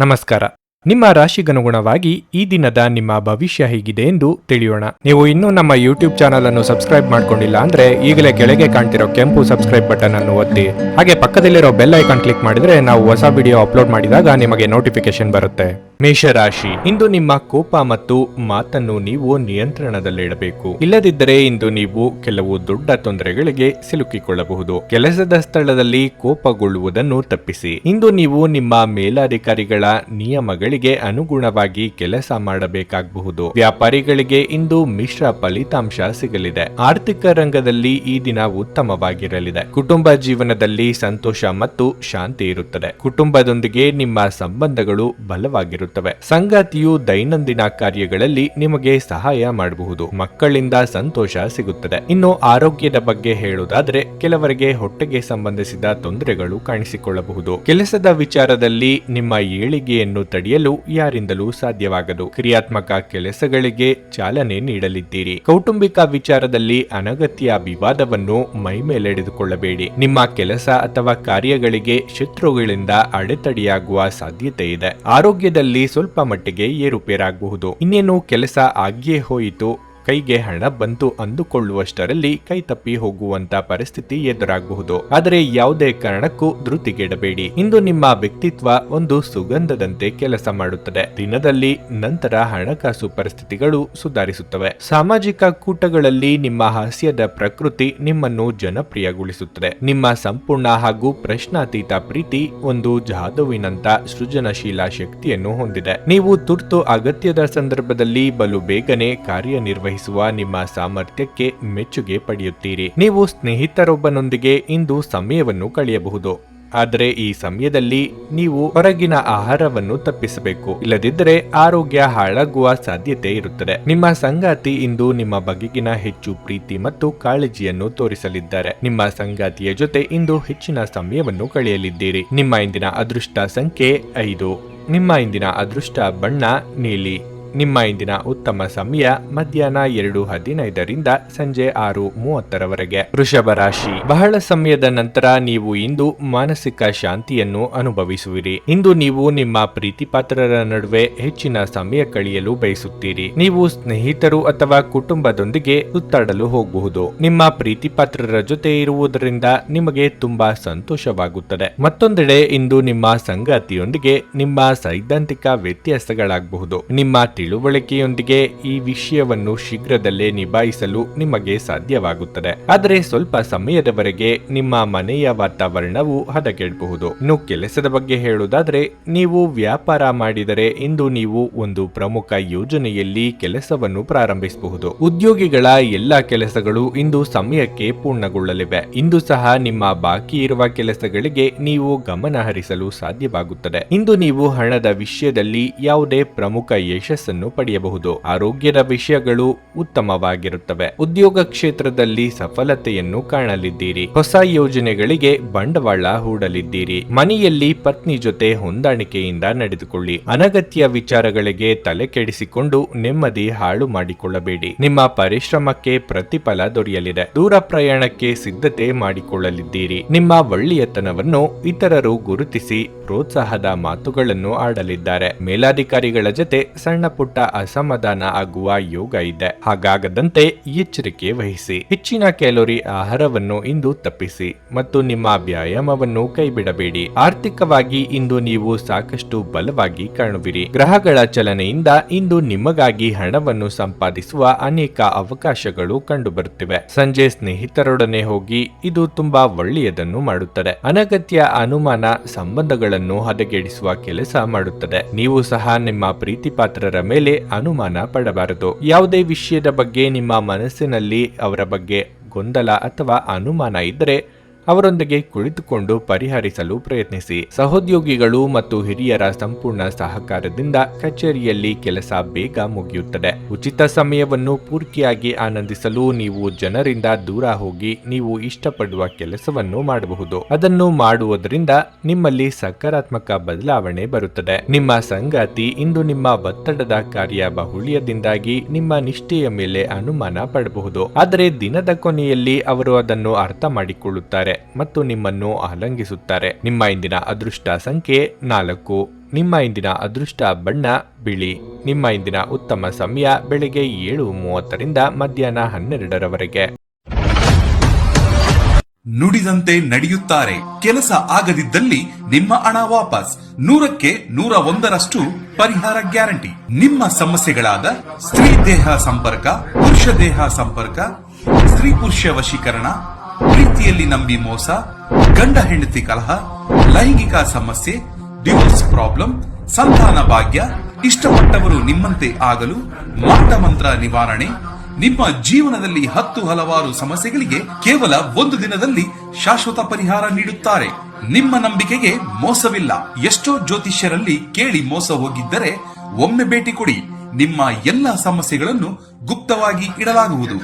ನಮಸ್ಕಾರ. ನಿಮ್ಮ ರಾಶಿಗನುಗುಣವಾಗಿ ಈ ದಿನದ ನಿಮ್ಮ ಭವಿಷ್ಯ ಹೇಗಿದೆ ಎಂದು ತಿಳಿಯೋಣ. ನೀವು ಇನ್ನೂ ನಮ್ಮ ಯೂಟ್ಯೂಬ್ ಚಾನಲ್ ಅನ್ನು ಸಬ್ಸ್ಕ್ರೈಬ್ ಮಾಡ್ಕೊಂಡಿಲ್ಲ ಅಂದ್ರೆ ಈಗಲೇ ಕೆಳಗೆ ಕಾಣ್ತಿರೋ ಕೆಂಪು ಸಬ್ಸ್ಕ್ರೈಬ್ ಬಟನ್ ಅನ್ನು ಒತ್ತಿ, ಹಾಗೆ ಪಕ್ಕದಲ್ಲಿರೋ ಬೆಲ್ ಐಕಾನ್ ಕ್ಲಿಕ್ ಮಾಡಿದ್ರೆ ನಾವು ಹೊಸ ವಿಡಿಯೋ ಅಪ್ಲೋಡ್ ಮಾಡಿದಾಗ ನಿಮಗೆ ನೋಟಿಫಿಕೇಶನ್ ಬರುತ್ತೆ. ಮೇಷರಾಶಿ, ಇಂದು ನಿಮ್ಮ ಕೋಪ ಮತ್ತು ಮಾತನ್ನು ನೀವು ನಿಯಂತ್ರಣದಲ್ಲಿಡಬೇಕು. ಇಲ್ಲದಿದ್ದರೆ ಇಂದು ನೀವು ಕೆಲವು ದೊಡ್ಡ ತೊಂದರೆಗಳಿಗೆ ಸಿಲುಕಿಕೊಳ್ಳಬಹುದು. ಕೆಲಸದ ಸ್ಥಳದಲ್ಲಿ ಕೋಪಗೊಳ್ಳುವುದನ್ನು ತಪ್ಪಿಸಿ. ಇಂದು ನೀವು ನಿಮ್ಮ ಮೇಲಾಧಿಕಾರಿಗಳ ನಿಯಮಗಳಿಗೆ ಅನುಗುಣವಾಗಿ ಕೆಲಸ ಮಾಡಬೇಕಾಗಬಹುದು. ವ್ಯಾಪಾರಿಗಳಿಗೆ ಇಂದು ಮಿಶ್ರ ಫಲಿತಾಂಶ ಸಿಗಲಿದೆ. ಆರ್ಥಿಕ ರಂಗದಲ್ಲಿ ಈ ದಿನ ಉತ್ತಮವಾಗಿರಲಿದೆ. ಕುಟುಂಬ ಜೀವನದಲ್ಲಿ ಸಂತೋಷ ಮತ್ತು ಶಾಂತಿ ಇರುತ್ತದೆ. ಕುಟುಂಬದೊಂದಿಗೆ ನಿಮ್ಮ ಸಂಬಂಧಗಳು ಬಲವಾಗಿರುತ್ತವೆ. ಸಂಗಾತಿಯು ದೈನಂದಿನ ಕಾರ್ಯಗಳಲ್ಲಿ ನಿಮಗೆ ಸಹಾಯ ಮಾಡಬಹುದು. ಮಕ್ಕಳಿಂದ ಸಂತೋಷ ಸಿಗುತ್ತದೆ. ಇನ್ನು ಆರೋಗ್ಯದ ಬಗ್ಗೆ ಹೇಳುವುದಾದ್ರೆ ಕೆಲವರಿಗೆ ಹೊಟ್ಟೆಗೆ ಸಂಬಂಧಿಸಿದ ತೊಂದರೆಗಳು ಕಾಣಿಸಿಕೊಳ್ಳಬಹುದು. ಕೆಲಸದ ವಿಚಾರದಲ್ಲಿ ನಿಮ್ಮ ಏಳಿಗೆಯನ್ನು ತಡೆಯಲು ಯಾರಿಂದಲೂ ಸಾಧ್ಯವಾಗದು. ಕ್ರಿಯಾತ್ಮಕ ಕೆಲಸಗಳಿಗೆ ಚಾಲನೆ ನೀಡಲಿದ್ದೀರಿ. ಕೌಟುಂಬಿಕ ವಿಚಾರದಲ್ಲಿ ಅನಗತ್ಯ ವಿವಾದವನ್ನು ಮೈಮೇಲೆಳೆದುಕೊಳ್ಳಬೇಡಿ. ನಿಮ್ಮ ಕೆಲಸ ಅಥವಾ ಕಾರ್ಯಗಳಿಗೆ ಶತ್ರುಗಳಿಂದ ಅಡೆತಡೆಯಾಗುವ ಸಾಧ್ಯತೆ ಇದೆ. ಆರೋಗ್ಯದಲ್ಲಿ ಸ್ವಲ್ಪ ಮಟ್ಟಿಗೆ ಏರುಪೇರಾಗಬಹುದು. ಇನ್ನೇನು ಕೆಲಸ ಆಗಿಯೇ ಹೋಯಿತು, ಕೈಗೆ ಹಣ ಬಂತು ಅಂದುಕೊಳ್ಳುವಷ್ಟರಲ್ಲಿ ಕೈ ತಪ್ಪಿ ಹೋಗುವಂತ ಪರಿಸ್ಥಿತಿ ಎದುರಾಗಬಹುದು. ಆದರೆ ಯಾವುದೇ ಕಾರಣಕ್ಕೂ ಧೃತಿಗೆಡಬೇಡಿ. ಇಂದು ನಿಮ್ಮ ವ್ಯಕ್ತಿತ್ವ ಒಂದು ಸುಗಂಧದಂತೆ ಕೆಲಸ ಮಾಡುತ್ತದೆ. ದಿನದಲ್ಲಿ ನಂತರ ಹಣಕಾಸು ಪರಿಸ್ಥಿತಿಗಳು ಸುಧಾರಿಸುತ್ತವೆ. ಸಾಮಾಜಿಕ ಕೂಟಗಳಲ್ಲಿ ನಿಮ್ಮ ಹಾಸ್ಯದ ಪ್ರಕೃತಿ ನಿಮ್ಮನ್ನು ಜನಪ್ರಿಯಗೊಳಿಸುತ್ತದೆ. ನಿಮ್ಮ ಸಂಪೂರ್ಣ ಹಾಗೂ ಪ್ರಶ್ನಾತೀತ ಪ್ರೀತಿ ಒಂದು ಜಾದುವಿನಂತ ಸೃಜನಶೀಲ ಶಕ್ತಿಯನ್ನು ಹೊಂದಿದೆ. ನೀವು ತುರ್ತು ಅಗತ್ಯದ ಸಂದರ್ಭದಲ್ಲಿ ಬಲು ಬೇಗನೆ ಕಾರ್ಯನಿರ್ವಹಿಸುವ ನಿಮ್ಮ ಸಾಮರ್ಥ್ಯಕ್ಕೆ ಮೆಚ್ಚುಗೆ ಪಡೆಯುತ್ತೀರಿ. ನೀವು ಸ್ನೇಹಿತರೊಬ್ಬನೊಂದಿಗೆ ಇಂದು ಸಮಯವನ್ನು ಕಳೆಯಬಹುದು. ಆದರೆ ಈ ಸಮಯದಲ್ಲಿ ನೀವು ಹೊರಗಿನ ಆಹಾರವನ್ನು ತಪ್ಪಿಸಬೇಕು. ಇಲ್ಲದಿದ್ದರೆ ಆರೋಗ್ಯ ಹಾಳಾಗುವ ಸಾಧ್ಯತೆ ಇರುತ್ತದೆ. ನಿಮ್ಮ ಸಂಗಾತಿ ಇಂದು ನಿಮ್ಮ ಬಗೆಗಿನ ಹೆಚ್ಚು ಪ್ರೀತಿ ಮತ್ತು ಕಾಳಜಿಯನ್ನು ತೋರಿಸಲಿದ್ದಾರೆ. ನಿಮ್ಮ ಸಂಗಾತಿಯ ಜೊತೆ ಇಂದು ಹೆಚ್ಚಿನ ಸಮಯವನ್ನು ಕಳೆಯಲಿದ್ದೀರಿ. ನಿಮ್ಮ ಇಂದಿನ ಅದೃಷ್ಟ ಸಂಖ್ಯೆ 5. ನಿಮ್ಮ ಇಂದಿನ ಅದೃಷ್ಟ ಬಣ್ಣ ನೀಲಿ. ನಿಮ್ಮ ಇಂದಿನ ಉತ್ತಮ ಸಮಯ ಮಧ್ಯಾಹ್ನ 2:15 ಸಂಜೆ 6:30 ವೃಷಭ ರಾಶಿ, ಬಹಳ ಸಮಯದ ನಂತರ ನೀವು ಇಂದು ಮಾನಸಿಕ ಶಾಂತಿಯನ್ನು ಅನುಭವಿಸುವಿರಿ. ಇಂದು ನೀವು ನಿಮ್ಮ ಪ್ರೀತಿಪಾತ್ರರ ನಡುವೆ ಹೆಚ್ಚಿನ ಸಮಯ ಕಳೆಯಲು ಬಯಸುತ್ತೀರಿ. ನೀವು ಸ್ನೇಹಿತರು ಅಥವಾ ಕುಟುಂಬದೊಂದಿಗೆ ಸುತ್ತಾಡಲು ಹೋಗಬಹುದು. ನಿಮ್ಮ ಪ್ರೀತಿಪಾತ್ರರ ಜೊತೆ ಇರುವುದರಿಂದ ನಿಮಗೆ ತುಂಬಾ ಸಂತೋಷವಾಗುತ್ತದೆ. ಮತ್ತೊಂದೆಡೆ ಇಂದು ನಿಮ್ಮ ಸಂಗಾತಿಯೊಂದಿಗೆ ನಿಮ್ಮ ಸೈದ್ಧಾಂತಿಕ ವ್ಯತ್ಯಾಸಗಳಾಗಬಹುದು. ನಿಮ್ಮ ತಿಳುವಳಿಕೆಯೊಂದಿಗೆ ಈ ವಿಷಯವನ್ನು ಶೀಘ್ರದಲ್ಲೇ ನಿಭಾಯಿಸಲು ನಿಮಗೆ ಸಾಧ್ಯವಾಗುತ್ತದೆ. ಆದರೆ ಸ್ವಲ್ಪ ಸಮಯದವರೆಗೆ ನಿಮ್ಮ ಮನೆಯ ವಾತಾವರಣವು ಹದಗೆಡಬಹುದು. ಇನ್ನು ಕೆಲಸದ ಬಗ್ಗೆ ಹೇಳುವುದಾದ್ರೆ ನೀವು ವ್ಯಾಪಾರ ಮಾಡಿದರೆ ಇಂದು ನೀವು ಒಂದು ಪ್ರಮುಖ ಯೋಜನೆಯಲ್ಲಿ ಕೆಲಸವನ್ನು ಪ್ರಾರಂಭಿಸಬಹುದು. ಉದ್ಯೋಗಿಗಳ ಎಲ್ಲಾ ಕೆಲಸಗಳು ಇಂದು ಸಮಯಕ್ಕೆ ಪೂರ್ಣಗೊಳ್ಳಲಿವೆ. ಇಂದು ಸಹ ನಿಮ್ಮ ಬಾಕಿ ಇರುವ ಕೆಲಸಗಳಿಗೆ ನೀವು ಗಮನ ಹರಿಸಲು ಸಾಧ್ಯವಾಗುತ್ತದೆ. ಇಂದು ನೀವು ಹಣದ ವಿಷಯದಲ್ಲಿ ಯಾವುದೇ ಪ್ರಮುಖ ಯಶಸ್ಸನ್ನು ಪಡೆಯಬಹುದು. ಆರೋಗ್ಯದ ವಿಷಯಗಳು ಉತ್ತಮವಾಗಿರುತ್ತವೆ. ಉದ್ಯೋಗ ಕ್ಷೇತ್ರದಲ್ಲಿ ಸಫಲತೆಯನ್ನು ಕಾಣಲಿದ್ದೀರಿ. ಹೊಸ ಯೋಜನೆಗಳಿಗೆ ಬಂಡವಾಳ ಹೂಡಲಿದ್ದೀರಿ. ಮನೆಯಲ್ಲಿ ಪತ್ನಿ ಜೊತೆ ಹೊಂದಾಣಿಕೆಯಿಂದ ನಡೆದುಕೊಳ್ಳಿ. ಅನಗತ್ಯ ವಿಚಾರಗಳಿಗೆ ತಲೆ ಕೆಡಿಸಿಕೊಂಡು ನೆಮ್ಮದಿ ಹಾಳು ಮಾಡಿಕೊಳ್ಳಬೇಡಿ. ನಿಮ್ಮ ಪರಿಶ್ರಮಕ್ಕೆ ಪ್ರತಿಫಲ ದೊರೆಯಲಿದೆ. ದೂರ ಪ್ರಯಾಣಕ್ಕೆ ಸಿದ್ಧತೆ ಮಾಡಿಕೊಳ್ಳಲಿದ್ದೀರಿ. ನಿಮ್ಮ ಒಳ್ಳೆಯತನವನ್ನು ಇತರರು ಗುರುತಿಸಿ ಪ್ರೋತ್ಸಾಹದ ಮಾತುಗಳನ್ನು ಆಡಲಿದ್ದಾರೆ. ಮೇಲಾಧಿಕಾರಿಗಳ ಜೊತೆ ಸಣ್ಣ ಪುಟ್ಟ ಅಸಮಾಧಾನ ಆಗುವ ಯೋಗ ಇದೆ. ಹಾಗಾಗದಂತೆ ಎಚ್ಚರಿಕೆ ವಹಿಸಿ. ಹೆಚ್ಚಿನ ಕ್ಯಾಲೋರಿ ಆಹಾರವನ್ನು ಇಂದು ತಪ್ಪಿಸಿ ಮತ್ತು ನಿಮ್ಮ ವ್ಯಾಯಾಮವನ್ನು ಕೈಬಿಡಬೇಡಿ. ಆರ್ಥಿಕವಾಗಿ ಇಂದು ನೀವು ಸಾಕಷ್ಟು ಬಲವಾಗಿ ಕಾಣುವಿರಿ. ಗ್ರಹಗಳ ಚಲನೆಯಿಂದ ಇಂದು ನಿಮಗಾಗಿ ಹಣವನ್ನು ಸಂಪಾದಿಸುವ ಅನೇಕ ಅವಕಾಶಗಳು ಕಂಡುಬರುತ್ತಿವೆ. ಸಂಜೆ ಸ್ನೇಹಿತರೊಡನೆ ಹೋಗಿ ಇದು ತುಂಬಾ ಒಳ್ಳೆಯದನ್ನು ಮಾಡುತ್ತದೆ. ಅನಗತ್ಯ ಅನುಮಾನ ಸಂಬಂಧಗಳನ್ನು ಹದಗೆಡಿಸುವ ಕೆಲಸ ಮಾಡುತ್ತದೆ. ನೀವು ಸಹ ನಿಮ್ಮ ಪ್ರೀತಿಪಾತ್ರರ ಮೇಲೆ ಅನುಮಾನ ಪಡಬಾರದು. ಯಾವುದೇ ವಿಷಯದ ಬಗ್ಗೆ ನಿಮ್ಮ ಮನಸ್ಸಿನಲ್ಲಿ ಅವರ ಬಗ್ಗೆ ಗೊಂದಲ ಅಥವಾ ಅನುಮಾನ ಇದ್ದರೆ ಅವರೊಂದಿಗೆ ಕುಳಿತುಕೊಂಡು ಪರಿಹರಿಸಲು ಪ್ರಯತ್ನಿಸಿ. ಸಹೋದ್ಯೋಗಿಗಳು ಮತ್ತು ಹಿರಿಯರ ಸಂಪೂರ್ಣ ಸಹಕಾರದಿಂದ ಕಚೇರಿಯಲ್ಲಿ ಕೆಲಸ ಬೇಗ ಮುಗಿಯುತ್ತದೆ. ಉಚಿತ ಸಮಯವನ್ನು ಪೂರ್ತಿಯಾಗಿ ಆನಂದಿಸಲು ನೀವು ಜನರಿಂದ ದೂರ ಹೋಗಿ ನೀವು ಇಷ್ಟಪಡುವ ಕೆಲಸವನ್ನು ಮಾಡಬಹುದು. ಅದನ್ನು ಮಾಡುವುದರಿಂದ ನಿಮ್ಮಲ್ಲಿ ಸಕಾರಾತ್ಮಕ ಬದಲಾವಣೆ ಬರುತ್ತದೆ. ನಿಮ್ಮ ಸಂಗಾತಿ ಇಂದು ನಿಮ್ಮ ಒತ್ತಡದ ಕಾರ್ಯ ಬಾಹುಳ್ಯದಿಂದಾಗಿ ನಿಮ್ಮ ನಿಷ್ಠೆಯ ಮೇಲೆ ಅನುಮಾನ ಪಡಬಹುದು. ಆದರೆ ದಿನದ ಕೊನೆಯಲ್ಲಿ ಅವರು ಅದನ್ನು ಅರ್ಥ ಮಾಡಿಕೊಳ್ಳುತ್ತಾರೆ. ಮತ್ತು ನಿಮ್ಮನ್ನು ಆಲಂಗಿಸುತ್ತಾರೆ. ನಿಮ್ಮ ಇಂದಿನ ಅದೃಷ್ಟ ಸಂಖ್ಯೆ 4. ನಿಮ್ಮ ಇಂದಿನ ಅದೃಷ್ಟ ಬಣ್ಣ ಬಿಳಿ. ನಿಮ್ಮ ಇಂದಿನ ಉತ್ತಮ ಸಮಯ ಬೆಳಿಗ್ಗೆ 7:30ರಿಂದ ಮಧ್ಯಾಹ್ನ 12ರವರೆಗೆ. ನುಡಿದಂತೆ ನಡೆಯುತ್ತಾರೆ. ಕೆಲಸ ಆಗದಿದ್ದಲ್ಲಿ ನಿಮ್ಮ ಹಣ ವಾಪಸ್. 100ಕ್ಕೆ 101ರಷ್ಟು ಪರಿಹಾರ ಗ್ಯಾರಂಟಿ. ನಿಮ್ಮ ಸಮಸ್ಯೆಗಳಾದ ಸ್ತ್ರೀ ದೇಹ ಸಂಪರ್ಕ, ಪುರುಷ ದೇಹ ಸಂಪರ್ಕ, ಸ್ತ್ರೀ ಪುರುಷ ವಶೀಕರಣ, ಪ್ರೀತಿಯಲ್ಲಿ ನಂಬಿ ಮೋಸ, ಗಂಡ ಹೆಂಡತಿ ಕಲಹ, ಲೈಂಗಿಕ ಸಮಸ್ಯೆ, ಡಿವೋರ್ಸ್ ಪ್ರಾಬ್ಲಮ್, ಸಂತಾನ ಭಾಗ್ಯ, ಇಷ್ಟಪಟ್ಟವರು ನಿಮ್ಮಂತೆ ಆಗಲು ಮಾಟ ಮಂತ್ರ ನಿವಾರಣೆ, ನಿಮ್ಮ ಜೀವನದಲ್ಲಿ 10 ಹಲವಾರು ಸಮಸ್ಯೆಗಳಿಗೆ ಕೇವಲ 1 ದಿನದಲ್ಲಿ ಶಾಶ್ವತ ಪರಿಹಾರ ನೀಡುತ್ತಾರೆ. ನಿಮ್ಮ ನಂಬಿಕೆಗೆ ಮೋಸವಿಲ್ಲ. ಎಷ್ಟೋ ಜ್ಯೋತಿಷ್ಯರಲ್ಲಿ ಕೇಳಿ ಮೋಸ ಹೋಗಿದ್ದರೆ ಒಮ್ಮೆ ಭೇಟಿ ಕೊಡಿ. ನಿಮ್ಮ ಎಲ್ಲಾ ಸಮಸ್ಯೆಗಳನ್ನು ಗುಪ್ತವಾಗಿ ಇಡಲಾಗುವುದು.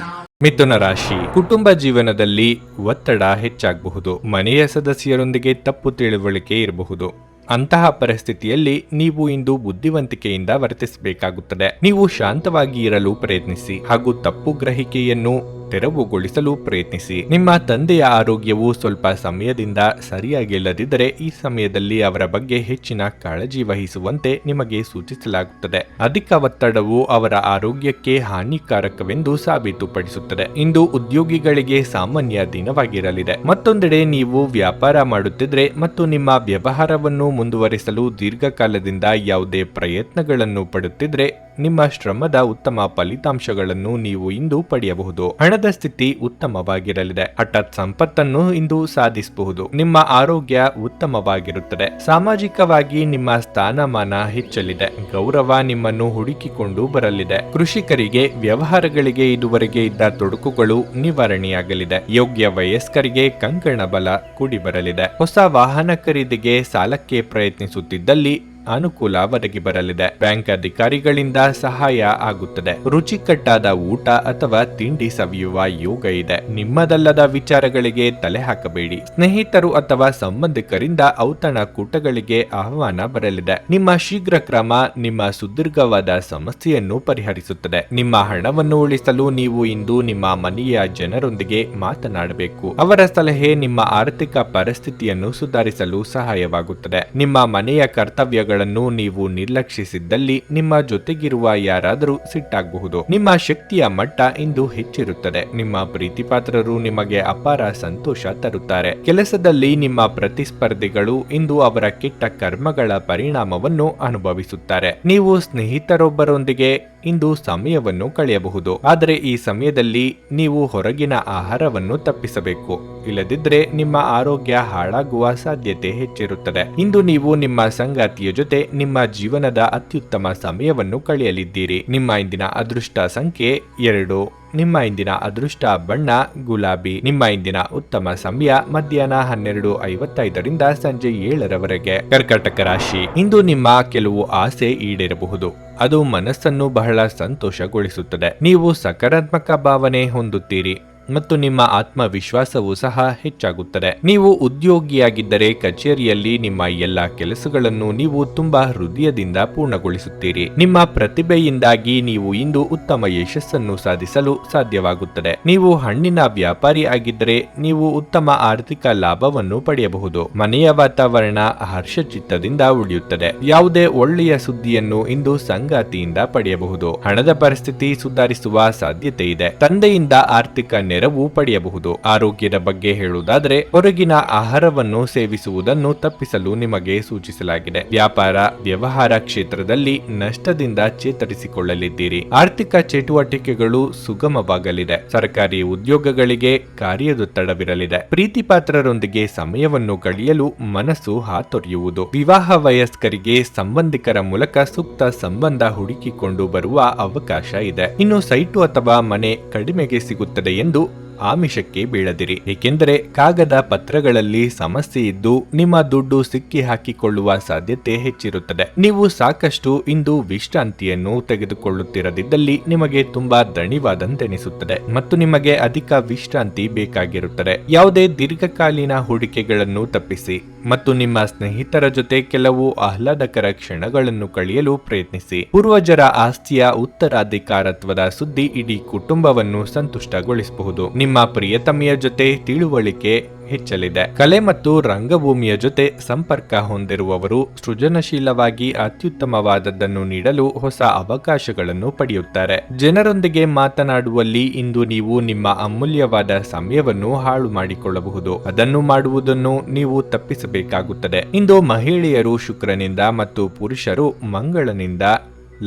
ಮಿಥುನ ರಾಶಿ. ಕುಟುಂಬ ಜೀವನದಲ್ಲಿ ಒತ್ತಡ ಹೆಚ್ಚಾಗಬಹುದು. ಮನೆಯ ಸದಸ್ಯರೊಂದಿಗೆ ತಪ್ಪು ತಿಳುವಳಿಕೆ ಇರಬಹುದು. ಅಂತಹ ಪರಿಸ್ಥಿತಿಯಲ್ಲಿ ನೀವು ಇಂದು ಬುದ್ಧಿವಂತಿಕೆಯಿಂದ ವರ್ತಿಸಬೇಕಾಗುತ್ತದೆ. ನೀವು ಶಾಂತವಾಗಿ ಇರಲು ಪ್ರಯತ್ನಿಸಿ ಹಾಗೂ ತಪ್ಪು ಗ್ರಹಿಕೆಯನ್ನು ತೆರವುಗೊಳಿಸಲು ಪ್ರಯತ್ನಿಸಿ. ನಿಮ್ಮ ತಂದೆಯ ಆರೋಗ್ಯವು ಸ್ವಲ್ಪ ಸಮಯದಿಂದ ಸರಿಯಾಗಿಲ್ಲದಿದ್ದರೆ ಈ ಸಮಯದಲ್ಲಿ ಅವರ ಬಗ್ಗೆ ಹೆಚ್ಚಿನ ಕಾಳಜಿ ವಹಿಸುವಂತೆ ನಿಮಗೆ ಸೂಚಿಸಲಾಗುತ್ತದೆ. ಅಧಿಕ ಒತ್ತಡವು ಅವರ ಆರೋಗ್ಯಕ್ಕೆ ಹಾನಿಕಾರಕವೆಂದು ಸಾಬೀತುಪಡಿಸುತ್ತದೆ. ಇಂದು ಉದ್ಯೋಗಿಗಳಿಗೆ ಸಾಮಾನ್ಯ ದಿನವಾಗಿರಲಿದೆ. ಮತ್ತೊಂದೆಡೆ ನೀವು ವ್ಯಾಪಾರ ಮಾಡುತ್ತಿದ್ರೆ ಮತ್ತು ನಿಮ್ಮ ವ್ಯವಹಾರವನ್ನು ಮುಂದುವರಿಸಲು ದೀರ್ಘಕಾಲದಿಂದ ಯಾವುದೇ ಪ್ರಯತ್ನಗಳನ್ನು ಪಡುತ್ತಿದ್ರೆ ನಿಮ್ಮ ಶ್ರಮದ ಉತ್ತಮ ಫಲಿತಾಂಶಗಳನ್ನು ನೀವು ಇಂದು ಪಡೆಯಬಹುದು. ಹಣದ ಸ್ಥಿತಿ ಉತ್ತಮವಾಗಿರಲಿದೆ. ಹಠಾತ್ ಸಂಪತ್ತನ್ನು ಇಂದು ಸಾಧಿಸಬಹುದು. ನಿಮ್ಮ ಆರೋಗ್ಯ ಉತ್ತಮವಾಗಿರುತ್ತದೆ. ಸಾಮಾಜಿಕವಾಗಿ ನಿಮ್ಮ ಸ್ಥಾನಮಾನ ಹೆಚ್ಚಲಿದೆ. ಗೌರವ ನಿಮ್ಮನ್ನು ಹುಡುಕಿಕೊಂಡು ಬರಲಿದೆ. ಕೃಷಿಕರಿಗೆ ವ್ಯವಹಾರಗಳಿಗೆ ಇದುವರೆಗೆ ಇದ್ದ ತೊಡಕುಗಳು ನಿವಾರಣೆಯಾಗಲಿದೆ. ಯೋಗ್ಯ ವಯಸ್ಕರಿಗೆ ಕಂಕಣ ಬಲ ಕೂಡಿ ಬರಲಿದೆ. ಹೊಸ ವಾಹನ ಖರೀದಿಗೆ ಸಾಲಕ್ಕೆ ಪ್ರಯತ್ನಿಸುತ್ತಿದ್ದಲ್ಲಿ ಅನುಕೂಲ ಒದಗಿ ಬರಲಿದೆ. ಬ್ಯಾಂಕ್ ಅಧಿಕಾರಿಗಳಿಂದ ಸಹಾಯ ಆಗುತ್ತದೆ. ರುಚಿಕಟ್ಟಾದ ಊಟ ಅಥವಾ ತಿಂಡಿ ಸವಿಯುವ ಯೋಗ ಇದೆ. ನಿಮ್ಮದಲ್ಲದ ವಿಚಾರಗಳಿಗೆ ತಲೆ ಹಾಕಬೇಡಿ. ಸ್ನೇಹಿತರು ಅಥವಾ ಸಂಬಂಧಿಕರಿಂದ ಔತಣ ಕೂಟಗಳಿಗೆ ಆಹ್ವಾನ ಬರಲಿದೆ. ನಿಮ್ಮ ಶೀಘ್ರ ಕ್ರಮ ನಿಮ್ಮ ಸುದೀರ್ಘವಾದ ಸಮಸ್ಯೆಯನ್ನು ಪರಿಹರಿಸುತ್ತದೆ. ನಿಮ್ಮ ಹಣವನ್ನು ಉಳಿಸಲು ನೀವು ಇಂದು ನಿಮ್ಮ ಮನೆಯ ಜನರೊಂದಿಗೆ ಮಾತನಾಡಬೇಕು. ಅವರ ಸಲಹೆ ನಿಮ್ಮ ಆರ್ಥಿಕ ಪರಿಸ್ಥಿತಿಯನ್ನು ಸುಧಾರಿಸಲು ಸಹಾಯವಾಗುತ್ತದೆ. ನಿಮ್ಮ ಮನೆಯ ಕರ್ತವ್ಯಗಳು ನೀವು ನಿರ್ಲಕ್ಷಿಸಿದ್ದಲ್ಲಿ ನಿಮ್ಮ ಜೊತೆಗಿರುವ ಯಾರಾದರೂ ಸಿಟ್ಟಾಗಬಹುದು. ನಿಮ್ಮ ಶಕ್ತಿಯ ಮಟ್ಟ ಇಂದು ಹೆಚ್ಚಿರುತ್ತದೆ. ನಿಮ್ಮ ಪ್ರೀತಿಪಾತ್ರರು ನಿಮಗೆ ಅಪಾರ ಸಂತೋಷ ತರುತ್ತಾರೆ. ಕೆಲಸದಲ್ಲಿ ನಿಮ್ಮ ಪ್ರತಿಸ್ಪರ್ಧಿಗಳು ಇಂದು ಅವರ ಕೆಟ್ಟ ಕರ್ಮಗಳ ಪರಿಣಾಮವನ್ನು ಅನುಭವಿಸುತ್ತಾರೆ. ನೀವು ಸ್ನೇಹಿತರೊಬ್ಬರೊಂದಿಗೆ ಇಂದು ಸಮಯವನ್ನು ಕಳೆಯಬಹುದು. ಆದರೆ ಈ ಸಮಯದಲ್ಲಿ ನೀವು ಹೊರಗಿನ ಆಹಾರವನ್ನು ತಪ್ಪಿಸಬೇಕು. ಇಲ್ಲದಿದ್ದರೆ ನಿಮ್ಮ ಆರೋಗ್ಯ ಹಾಳಾಗುವ ಸಾಧ್ಯತೆ ಹೆಚ್ಚಿರುತ್ತದೆ. ಇಂದು ನೀವು ನಿಮ್ಮ ಸಂಗಾತಿಯ ಜೊತೆ ನಿಮ್ಮ ಜೀವನದ ಅತ್ಯುತ್ತಮ ಸಮಯವನ್ನು ಕಳೆಯಲಿದ್ದೀರಿ. ನಿಮ್ಮ ಇಂದಿನ ಅದೃಷ್ಟ ಸಂಖ್ಯೆ 2. ನಿಮ್ಮ ಇಂದಿನ ಅದೃಷ್ಟ ಬಣ್ಣ ಗುಲಾಬಿ. ನಿಮ್ಮ ಇಂದಿನ ಉತ್ತಮ ಸಮಯ ಮಧ್ಯಾಹ್ನ 12:55ರಿಂದ ಸಂಜೆ 7ರವರೆಗೆ. ಕರ್ಕಾಟಕ ರಾಶಿ. ಇಂದು ನಿಮ್ಮ ಕೆಲವು ಆಸೆ ಈಡೇರಬಹುದು. ಅದು ಮನಸ್ಸನ್ನು ಬಹಳ ಸಂತೋಷಗೊಳಿಸುತ್ತದೆ. ನೀವು ಸಕಾರಾತ್ಮಕ ಭಾವನೆ ಹೊಂದುತ್ತೀರಿ ಮತ್ತು ನಿಮ್ಮ ಆತ್ಮವಿಶ್ವಾಸವೂ ಸಹ ಹೆಚ್ಚಾಗುತ್ತದೆ. ನೀವು ಉದ್ಯೋಗಿಯಾಗಿದ್ದರೆ ಕಚೇರಿಯಲ್ಲಿ ನಿಮ್ಮ ಎಲ್ಲ ಕೆಲಸಗಳನ್ನು ನೀವು ತುಂಬಾ ಹೃದಯದಿಂದ ಪೂರ್ಣಗೊಳಿಸುತ್ತೀರಿ. ನಿಮ್ಮ ಪ್ರತಿಭೆಯಿಂದಾಗಿ ನೀವು ಇಂದು ಉತ್ತಮ ಯಶಸ್ಸನ್ನು ಸಾಧಿಸಲು ಸಾಧ್ಯವಾಗುತ್ತದೆ. ನೀವು ಹಣ್ಣಿನ ವ್ಯಾಪಾರಿ ಆಗಿದ್ದರೆ ನೀವು ಉತ್ತಮ ಆರ್ಥಿಕ ಲಾಭವನ್ನು ಪಡೆಯಬಹುದು. ಮನೆಯ ವಾತಾವರಣ ಹರ್ಷಚಿತ್ತದಿಂದ ಉಳಿಯುತ್ತದೆ. ಯಾವುದೇ ಒಳ್ಳೆಯ ಸುದ್ದಿಯನ್ನು ಇಂದು ಸಂಗಾತಿಯಿಂದ ಪಡೆಯಬಹುದು. ಹಣದ ಪರಿಸ್ಥಿತಿ ಸುಧಾರಿಸುವ ಸಾಧ್ಯತೆ ಇದೆ. ತಂದೆಯಿಂದ ಆರ್ಥಿಕ ನೆರವು ಪಡೆಯಬಹುದು. ಆರೋಗ್ಯದ ಬಗ್ಗೆ ಹೇಳುವುದಾದರೆ ಹೊರಗಿನ ಆಹಾರವನ್ನು ಸೇವಿಸುವುದನ್ನು ತಪ್ಪಿಸಲು ನಿಮಗೆ ಸೂಚಿಸಲಾಗಿದೆ. ವ್ಯಾಪಾರ ವ್ಯವಹಾರ ಕ್ಷೇತ್ರದಲ್ಲಿ ನಷ್ಟದಿಂದ ಚೇತರಿಸಿಕೊಳ್ಳಲಿದ್ದೀರಿ. ಆರ್ಥಿಕ ಚಟುವಟಿಕೆಗಳು ಸುಗಮವಾಗಲಿದೆ. ಸರ್ಕಾರಿ ಉದ್ಯೋಗಗಳಿಗೆ ಕಾರ್ಯದೊತ್ತಡವಿರಲಿದೆ. ಪ್ರೀತಿ ಪಾತ್ರರೊಂದಿಗೆ ಸಮಯವನ್ನು ಕಳೆಯಲು ಮನಸ್ಸು ಹಾತೊರೆಯುವುದು. ವಿವಾಹ ವಯಸ್ಕರಿಗೆ ಸಂಬಂಧಿಕರ ಮೂಲಕ ಸೂಕ್ತ ಸಂಬಂಧ ಹುಡುಕಿಕೊಂಡು ಬರುವ ಅವಕಾಶ ಇದೆ. ಇನ್ನು ಸೈಟು ಅಥವಾ ಮನೆ ಕಡಿಮೆಗೆ ಸಿಗುತ್ತದೆ ಎಂದು ಆಮಿಷಕ್ಕೆ ಬೀಳದಿರಿ. ಏಕೆಂದರೆ ಕಾಗದ ಪತ್ರಗಳಲ್ಲಿ ಸಮಸ್ಯೆ ಇದ್ದು ನಿಮ್ಮ ದುಡ್ಡು ಸಿಕ್ಕಿ ಹಾಕಿಕೊಳ್ಳುವ ಸಾಧ್ಯತೆ ಹೆಚ್ಚಿರುತ್ತದೆ. ನೀವು ಸಾಕಷ್ಟು ಇಂದು ವಿಶ್ರಾಂತಿಯನ್ನು ತೆಗೆದುಕೊಳ್ಳುತ್ತಿರದಿದ್ದಲ್ಲಿ ನಿಮಗೆ ತುಂಬಾ ದಣಿವಾದಂತೆನಿಸುತ್ತದೆ ಮತ್ತು ನಿಮಗೆ ಅಧಿಕ ವಿಶ್ರಾಂತಿ ಬೇಕಾಗಿರುತ್ತದೆ. ಯಾವುದೇ ದೀರ್ಘಕಾಲೀನ ಹೂಡಿಕೆಗಳನ್ನು ತಪ್ಪಿಸಿ ಮತ್ತು ನಿಮ್ಮ ಸ್ನೇಹಿತರ ಜೊತೆ ಕೆಲವು ಆಹ್ಲಾದಕರ ಕ್ಷಣಗಳನ್ನು ಕಳೆಯಲು ಪ್ರಯತ್ನಿಸಿ. ಪೂರ್ವಜರ ಆಸ್ತಿಯ ಉತ್ತರಾಧಿಕಾರತ್ವದ ಸುದ್ದಿ ಇಡೀ ಕುಟುಂಬವನ್ನು ಸಂತುಷ್ಟಗೊಳಿಸಬಹುದು. ನಿಮ್ಮ ಪ್ರಿಯತಮೆಯ ಜೊತೆ ತಿಳುವಳಿಕೆ ಹೆಚ್ಚಲಿದೆ. ಕಲೆ ಮತ್ತು ರಂಗಭೂಮಿಯ ಜೊತೆ ಸಂಪರ್ಕ ಹೊಂದಿರುವವರು ಸೃಜನಶೀಲವಾಗಿ ಅತ್ಯುತ್ತಮವಾದದ್ದನ್ನು ನೀಡಲು ಹೊಸ ಅವಕಾಶಗಳನ್ನು ಪಡೆಯುತ್ತಾರೆ. ಜನರೊಂದಿಗೆ ಮಾತನಾಡುವಲ್ಲಿ ಇಂದು ನೀವು ನಿಮ್ಮ ಅಮೂಲ್ಯವಾದ ಸಮಯವನ್ನು ಹಾಳು ಮಾಡಿಕೊಳ್ಳಬಹುದು. ಅದನ್ನು ಮಾಡುವುದನ್ನು ನೀವು ತಪ್ಪಿಸಬೇಕಾಗುತ್ತದೆ. ಇಂದು ಮಹಿಳೆಯರು ಶುಕ್ರನಿಂದ ಮತ್ತು ಪುರುಷರು ಮಂಗಳನಿಂದ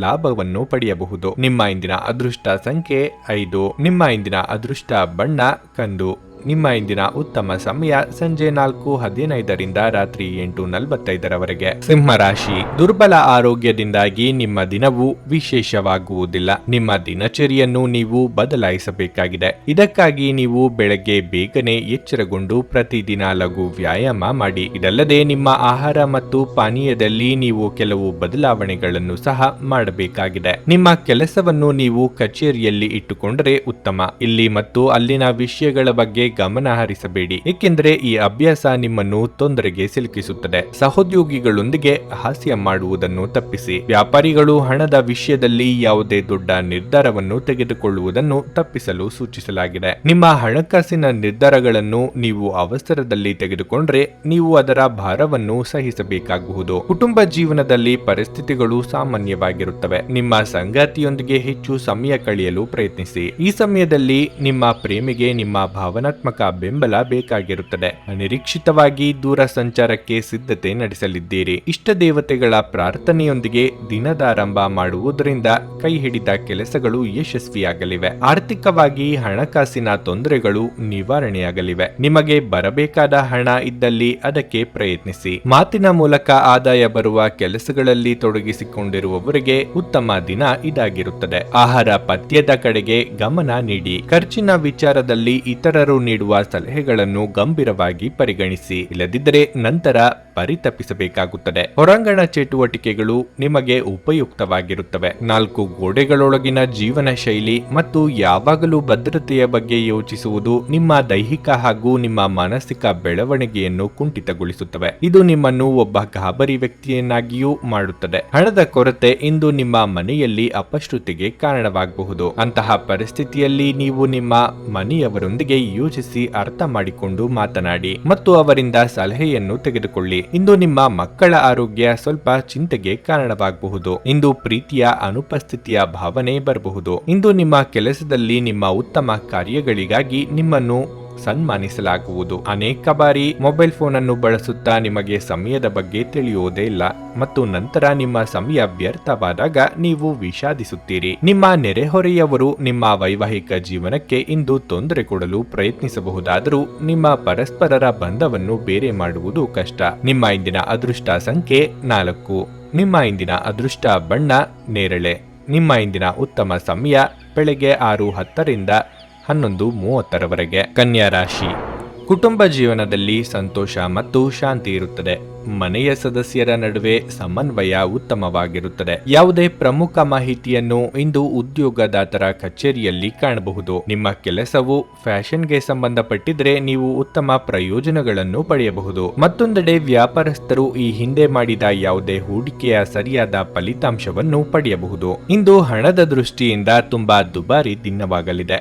ಲಾಭವನ್ನು ಪಡೆಯಬಹುದು. ನಿಮ್ಮ ಇಂದಿನ ಅದೃಷ್ಟ ಸಂಖ್ಯೆ 5. ನಿಮ್ಮ ಇಂದಿನ ಅದೃಷ್ಟ ಬಣ್ಣ ಕಂದು. ನಿಮ್ಮ ಇಂದಿನ ಉತ್ತಮ ಸಮಯ ಸಂಜೆ 4:15 ರಾತ್ರಿ 8:45 ಸಿಂಹ ರಾಶಿ. ದುರ್ಬಲ ಆರೋಗ್ಯದಿಂದಾಗಿ ನಿಮ್ಮ ದಿನವು ವಿಶೇಷವಾಗುವುದಿಲ್ಲ. ನಿಮ್ಮ ದಿನಚರಿಯನ್ನು ನೀವು ಬದಲಾಯಿಸಬೇಕಾಗಿದೆ. ಇದಕ್ಕಾಗಿ ನೀವು ಬೆಳಗ್ಗೆ ಬೇಗನೆ ಎಚ್ಚರಗೊಂಡು ಪ್ರತಿದಿನ ಲಘು ವ್ಯಾಯಾಮ ಮಾಡಿ. ಇದಲ್ಲದೆ ನಿಮ್ಮ ಆಹಾರ ಮತ್ತು ಪಾನೀಯದಲ್ಲಿ ನೀವು ಕೆಲವು ಬದಲಾವಣೆಗಳನ್ನು ಸಹ ಮಾಡಬೇಕಾಗಿದೆ. ನಿಮ್ಮ ಕೆಲಸವನ್ನು ನೀವು ಕಚೇರಿಯಲ್ಲಿ ಇಟ್ಟುಕೊಂಡರೆ ಉತ್ತಮ. ಇಲ್ಲಿ ಮತ್ತು ಅಲ್ಲಿನ ವಿಷಯಗಳ ಬಗ್ಗೆ ಗಮನ ಹರಿಸಬೇಡಿ, ಏಕೆಂದರೆ ಈ ಅಭ್ಯಾಸ ನಿಮ್ಮನ್ನು ತೊಂದರೆಗೆ ಸಿಲುಕಿಸುತ್ತದೆ. ಸಹೋದ್ಯೋಗಿಗಳೊಂದಿಗೆ ಹಾಸ್ಯ ಮಾಡುವುದನ್ನು ತಪ್ಪಿಸಿ. ವ್ಯಾಪಾರಿಗಳು ಹಣದ ವಿಷಯದಲ್ಲಿ ಯಾವುದೇ ದೊಡ್ಡ ನಿರ್ಧಾರವನ್ನು ತೆಗೆದುಕೊಳ್ಳುವುದನ್ನು ತಪ್ಪಿಸಲು ಸೂಚಿಸಲಾಗಿದೆ. ನಿಮ್ಮ ಹಣಕಾಸಿನ ನಿರ್ಧಾರಗಳನ್ನು ನೀವು ಅವಸರದಲ್ಲಿ ತೆಗೆದುಕೊಂಡ್ರೆ ನೀವು ಅದರ ಭಾರವನ್ನು ಸಹಿಸಬೇಕಾಗಬಹುದು. ಕುಟುಂಬ ಜೀವನದಲ್ಲಿ ಪರಿಸ್ಥಿತಿಗಳು ಸಾಮಾನ್ಯವಾಗಿರುತ್ತವೆ. ನಿಮ್ಮ ಸಂಗಾತಿಯೊಂದಿಗೆ ಹೆಚ್ಚು ಸಮಯ ಕಳೆಯಲು ಪ್ರಯತ್ನಿಸಿ. ಈ ಸಮಯದಲ್ಲಿ ನಿಮ್ಮ ಪ್ರೇಮಿಗೆ ನಿಮ್ಮ ಭಾವನಾತ್ಮಕ ಬೆಂಬಲ ಬೇಕಾಗಿರುತ್ತದೆ. ಅನಿರೀಕ್ಷಿತವಾಗಿ ದೂರ ಸಂಚಾರಕ್ಕೆ ಸಿದ್ಧತೆ ನಡೆಸಲಿದ್ದೀರಿ. ಇಷ್ಟ ದೇವತೆಗಳ ಪ್ರಾರ್ಥನೆಯೊಂದಿಗೆ ದಿನದಾರಂಭ ಮಾಡುವುದರಿಂದ ಕೈ ಹಿಡಿದ ಕೆಲಸಗಳು ಯಶಸ್ವಿಯಾಗಲಿವೆ. ಆರ್ಥಿಕವಾಗಿ ಹಣಕಾಸಿನ ತೊಂದರೆಗಳು ನಿವಾರಣೆಯಾಗಲಿವೆ. ನಿಮಗೆ ಬರಬೇಕಾದ ಹಣ ಇದ್ದಲ್ಲಿ ಅದಕ್ಕೆ ಪ್ರಯತ್ನಿಸಿ. ಮಾತಿನ ಮೂಲಕ ಆದಾಯ ಬರುವ ಕೆಲಸಗಳಲ್ಲಿ ತೊಡಗಿಸಿಕೊಂಡಿರುವವರಿಗೆ ಉತ್ತಮ ದಿನ ಇದಾಗಿರುತ್ತದೆ. ಆಹಾರ ಪಥ್ಯದ ಕಡೆಗೆ ಗಮನ ನೀಡಿ. ಖರ್ಚಿನ ವಿಚಾರದಲ್ಲಿ ಇತರರು ನೀಡುವ ಸಲಹೆಗಳನ್ನು ಗಂಭೀರವಾಗಿ ಪರಿಗಣಿಸಿ. ಇಲ್ಲದಿದ್ದರೆ ನಂತರ ಪರಿತಪಿಸಬೇಕಾಗುತ್ತದೆ. ಹೊರಾಂಗಣ ಚಟುವಟಿಕೆಗಳು ನಿಮಗೆ ಉಪಯುಕ್ತವಾಗಿರುತ್ತವೆ. 4 ಗೋಡೆಗಳೊಳಗಿನ ಜೀವನ ಶೈಲಿ ಮತ್ತು ಯಾವಾಗಲೂ ಭದ್ರತೆಯ ಬಗ್ಗೆ ಯೋಚಿಸುವುದು ನಿಮ್ಮ ದೈಹಿಕ ಹಾಗೂ ನಿಮ್ಮ ಮಾನಸಿಕ ಬೆಳವಣಿಗೆಯನ್ನು ಕುಂಠಿತಗೊಳಿಸುತ್ತವೆ. ಇದು ನಿಮ್ಮನ್ನು ಒಬ್ಬ ಗಾಬರಿ ವ್ಯಕ್ತಿಯನ್ನಾಗಿಯೂ ಮಾಡುತ್ತದೆ. ಹಣದ ಕೊರತೆ ಇಂದು ನಿಮ್ಮ ಮನೆಯಲ್ಲಿ ಅಪಶ್ರುತಿಗೆ ಕಾರಣವಾಗಬಹುದು. ಅಂತಹ ಪರಿಸ್ಥಿತಿಯಲ್ಲಿ ನೀವು ನಿಮ್ಮ ಮನೆಯವರೊಂದಿಗೆ ಯೋಚಿಸಿ ಅರ್ಥ ಮಾಡಿಕೊಂಡು ಮಾತನಾಡಿ ಮತ್ತು ಅವರಿಂದ ಸಲಹೆಯನ್ನು ತೆಗೆದುಕೊಳ್ಳಿ. ಇಂದು ನಿಮ್ಮ ಮಕ್ಕಳ ಆರೋಗ್ಯ ಸ್ವಲ್ಪ ಚಿಂತೆಗೆ ಕಾರಣವಾಗಬಹುದು. ಇಂದು ಪ್ರೀತಿಯ ಅನುಪಸ್ಥಿತಿಯ ಭಾವನೆ ಬರಬಹುದು. ಇಂದು ನಿಮ್ಮ ಕೆಲಸದಲ್ಲಿ ನಿಮ್ಮ ಉತ್ತಮ ಕಾರ್ಯಗಳಿಗಾಗಿ ನಿಮ್ಮನ್ನು ಸನ್ಮಾನಿಸಲಾಗುವುದು. ಅನೇಕ ಬಾರಿ ಮೊಬೈಲ್ ಫೋನ್ ಅನ್ನು ಬಳಸುತ್ತಾ ನಿಮಗೆ ಸಮಯದ ಬಗ್ಗೆ ತಿಳಿಯುವುದೇ ಇಲ್ಲ ಮತ್ತು ನಂತರ ನಿಮ್ಮ ಸಮಯ ವ್ಯರ್ಥವಾದಾಗ ನೀವು ವಿಷಾದಿಸುತ್ತೀರಿ. ನಿಮ್ಮ ನೆರೆಹೊರೆಯವರು ನಿಮ್ಮ ವೈವಾಹಿಕ ಜೀವನಕ್ಕೆ ಇಂದು ತೊಂದರೆ ಕೊಡಲು ಪ್ರಯತ್ನಿಸಬಹುದಾದರೂ ನಿಮ್ಮ ಪರಸ್ಪರರ ಬಂಧವನ್ನು ಬೇರೆ ಮಾಡುವುದು ಕಷ್ಟ. ನಿಮ್ಮ ಇಂದಿನ ಅದೃಷ್ಟ ಸಂಖ್ಯೆ 4. ನಿಮ್ಮ ಇಂದಿನ ಅದೃಷ್ಟ ಬಣ್ಣ ನೇರಳೆ. ನಿಮ್ಮ ಇಂದಿನ ಉತ್ತಮ ಸಮಯ ಬೆಳಗ್ಗೆ 6:10 11:30 ಕನ್ಯಾ ರಾಶಿ. ಕುಟುಂಬ ಜೀವನದಲ್ಲಿ ಸಂತೋಷ ಮತ್ತು ಶಾಂತಿ ಇರುತ್ತದೆ. ಮನೆಯ ಸದಸ್ಯರ ನಡುವೆ ಸಮನ್ವಯ ಉತ್ತಮವಾಗಿರುತ್ತದೆ. ಯಾವುದೇ ಪ್ರಮುಖ ಮಾಹಿತಿಯನ್ನು ಇಂದು ಉದ್ಯೋಗದಾತರ ಕಚೇರಿಯಲ್ಲಿ ಕಾಣಬಹುದು. ನಿಮ್ಮ ಕೆಲಸವು ಫ್ಯಾಷನ್ಗೆ ಸಂಬಂಧಪಟ್ಟಿದ್ರೆ ನೀವು ಉತ್ತಮ ಪ್ರಯೋಜನಗಳನ್ನು ಪಡೆಯಬಹುದು. ಮತ್ತೊಂದೆಡೆ ವ್ಯಾಪಾರಸ್ಥರು ಈ ಹಿಂದೆ ಮಾಡಿದ ಯಾವುದೇ ಹೂಡಿಕೆಯ ಸರಿಯಾದ ಫಲಿತಾಂಶವನ್ನು ಪಡೆಯಬಹುದು. ಇಂದು ಹಣದ ದೃಷ್ಟಿಯಿಂದ ತುಂಬಾ ದುಬಾರಿ ದಿನವಾಗಲಿದೆ.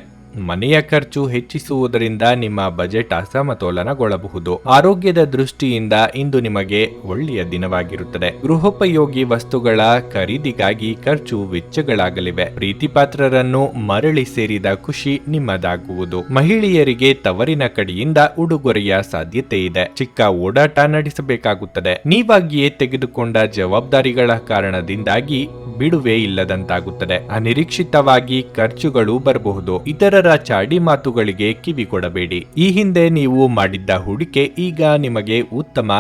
ಮನೆಯ ಖರ್ಚು ಹೆಚ್ಚಿಸುವುದರಿಂದ ನಿಮ್ಮ ಬಜೆಟ್ ಅಸಮತೋಲನಗೊಳ್ಳಬಹುದು. ಆರೋಗ್ಯದ ದೃಷ್ಟಿಯಿಂದ ಇಂದು ನಿಮಗೆ ಒಳ್ಳೆಯ ದಿನವಾಗಿರುತ್ತದೆ. ಗೃಹೋಪಯೋಗಿ ವಸ್ತುಗಳ ಖರೀದಿಗಾಗಿ ಖರ್ಚು ವೆಚ್ಚಗಳಾಗಲಿವೆ. ಪ್ರೀತಿಪಾತ್ರರನ್ನು ಮರಳಿ ಸೇರಿದ ಖುಷಿ ನಿಮ್ಮದಾಗುವುದು. ಮಹಿಳೆಯರಿಗೆ ತವರಿನ ಕಡೆಯಿಂದ ಉಡುಗೊರೆಯ ಸಾಧ್ಯತೆ ಇದೆ. ಚಿಕ್ಕ ಓಡಾಟ ನಡೆಸಬೇಕಾಗುತ್ತದೆ. ನೀವಾಗಿಯೇ ತೆಗೆದುಕೊಂಡ ಜವಾಬ್ದಾರಿಗಳ ಕಾರಣದಿಂದಾಗಿ ಬಿಡುವೆ ಇಲ್ಲದಂತಾಗುತ್ತದೆ. ಅನಿರೀಕ್ಷಿತವಾಗಿ ಖರ್ಚುಗಳು ಬರಬಹುದು. ಇತರರ ಚಾಡಿ ಮಾತುಗಳಿಗೆ ಕಿವಿ ಕೊಡಬೇಡಿ. ಈ ಹಿಂದೆ ನೀವು ಮಾಡಿದ್ದ ಹೂಡಿಕೆ ಈಗ ನಿಮಗೆ ಉತ್ತಮ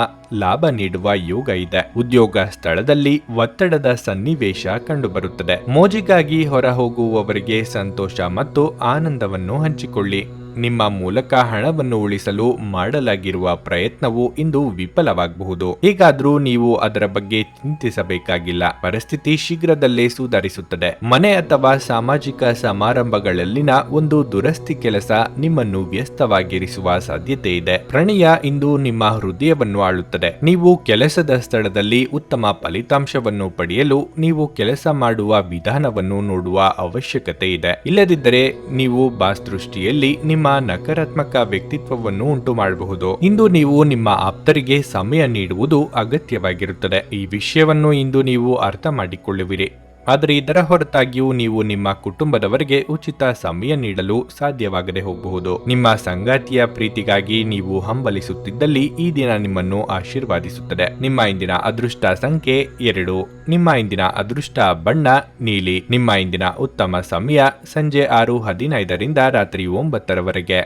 ಲಾಭ ನೀಡುವ ಯೋಗ ಇದೆ. ಉದ್ಯೋಗ ಸ್ಥಳದಲ್ಲಿ ಒತ್ತಡದ ಸನ್ನಿವೇಶ ಕಂಡುಬರುತ್ತದೆ. ಮೋಜಿಗಾಗಿ ಹೊರ ಹೋಗುವವರಿಗೆ ಸಂತೋಷ ಮತ್ತು ಆನಂದವನ್ನು ಹಂಚಿಕೊಳ್ಳಿ. ನಿಮ್ಮ ಮೂಲಕ ಹಣವನ್ನು ಉಳಿಸಲು ಮಾಡಲಾಗಿರುವ ಪ್ರಯತ್ನವು ಇಂದು ವಿಫಲವಾಗಬಹುದು. ಹೇಗಾದ್ರೂ ನೀವು ಅದರ ಬಗ್ಗೆ ಚಿಂತಿಸಬೇಕಾಗಿಲ್ಲ. ಪರಿಸ್ಥಿತಿ ಶೀಘ್ರದಲ್ಲೇ ಸುಧಾರಿಸುತ್ತದೆ. ಮನೆ ಅಥವಾ ಸಾಮಾಜಿಕ ಸಮಾರಂಭಗಳಲ್ಲಿನ ಒಂದು ದುರಸ್ತಿ ಕೆಲಸ ನಿಮ್ಮನ್ನು ವ್ಯಸ್ತವಾಗಿರಿಸುವ ಸಾಧ್ಯತೆ ಇದೆ. ಪ್ರಣಯ ಇಂದು ನಿಮ್ಮ ಹೃದಯವನ್ನು ಆಳುತ್ತದೆ. ನೀಡುತ್ತದೆ. ನೀವು ಕೆಲಸದ ಸ್ಥಳದಲ್ಲಿ ಉತ್ತಮ ಫಲಿತಾಂಶವನ್ನು ಪಡೆಯಲು ನೀವು ಕೆಲಸ ಮಾಡುವ ವಿಧಾನವನ್ನು ನೋಡುವ ಅವಶ್ಯಕತೆ ಇದೆ. ಇಲ್ಲದಿದ್ದರೆ ನೀವು ಬಾಸ್ ದೃಷ್ಟಿಯಲ್ಲಿ ನಿಮ್ಮ ನಕಾರಾತ್ಮಕ ವ್ಯಕ್ತಿತ್ವವನ್ನು ಉಂಟು ಮಾಡಬಹುದು. ಇಂದು ನೀವು ನಿಮ್ಮ ಆಪ್ತರಿಗೆ ಸಮಯ ನೀಡುವುದು ಅಗತ್ಯವಾಗಿರುತ್ತದೆ. ಈ ವಿಷಯವನ್ನು ಇಂದು ನೀವು ಅರ್ಥ ಮಾಡಿಕೊಳ್ಳುವಿರಿ. ಆದರೆ ಇದರ ಹೊರತಾಗಿಯೂ ನೀವು ನಿಮ್ಮ ಕುಟುಂಬದವರಿಗೆ ಉಚಿತ ಸಮಯ ನೀಡಲು ಸಾಧ್ಯವಾಗದೆ ಹೋಗಬಹುದು. ನಿಮ್ಮ ಸಂಗಾತಿಯ ಪ್ರೀತಿಗಾಗಿ ನೀವು ಹಂಬಲಿಸುತ್ತಿದ್ದಲ್ಲಿ ಈ ದಿನ ನಿಮ್ಮನ್ನು ಆಶೀರ್ವಾದಿಸುತ್ತದೆ. ನಿಮ್ಮ ಇಂದಿನ ಅದೃಷ್ಟ ಸಂಖ್ಯೆ 2. ನಿಮ್ಮ ಇಂದಿನ ಅದೃಷ್ಟ ಬಣ್ಣ ನೀಲಿ. ನಿಮ್ಮ ಇಂದಿನ ಉತ್ತಮ ಸಮಯ ಸಂಜೆ 6:15ರಿಂದ ರಾತ್ರಿ 9ರವರೆಗೆ.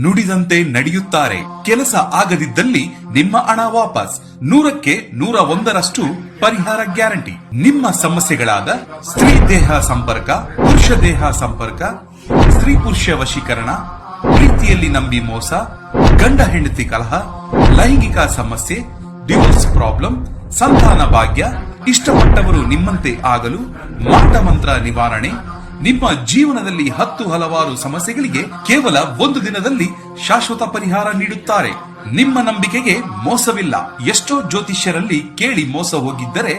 ನುಡಿದಂತೆ ನಡೆಯುತ್ತಾರೆ. ಕೆಲಸ ಆಗದಿದ್ದಲ್ಲಿ ನಿಮ್ಮ ಹಣ ವಾಪಸ್. 100ಕ್ಕೆ 101ರಷ್ಟು ಪರಿಹಾರ ಗ್ಯಾರಂಟಿ. ನಿಮ್ಮ ಸಮಸ್ಯೆಗಳಾದ ಸ್ತ್ರೀ ದೇಹ ಸಂಪರ್ಕ, ಪುರುಷ ದೇಹ ಸಂಪರ್ಕ, ಸ್ತ್ರೀ ಪುರುಷ ವಶೀಕರಣ, ಪ್ರೀತಿಯಲ್ಲಿ ನಂಬಿ ಮೋಸ, ಗಂಡ ಹೆಂಡತಿ ಕಲಹ, ಲೈಂಗಿಕ ಸಮಸ್ಯೆ, ಡಿವೋರ್ಸ್ ಪ್ರಾಬ್ಲಮ್, ಸಂತಾನ ಭಾಗ್ಯ, ಇಷ್ಟಪಟ್ಟವರು ನಿಮ್ಮಂತೆ ಆಗಲು, ಮಾಟ ಮಂತ್ರ ನಿವಾರಣೆ, ನಿಮ್ಮ ಜೀವನದಲ್ಲಿ 10 ಹಲವಾರು ಸಮಸ್ಯೆಗಳಿಗೆ ಕೇವಲ 1 ದಿನದಲ್ಲಿ ಶಾಶ್ವತ ಪರಿಹಾರ ನೀಡುತ್ತಾರೆ. ನಿಮ್ಮ ನಂಬಿಕೆಗೆ ಮೋಸವಿಲ್ಲ. ಎಷ್ಟೋ ಜ್ಯೋತಿಷ್ಯರಲ್ಲಿ ಕೇಳಿ ಮೋಸ ಹೋಗಿದ್ದರೆ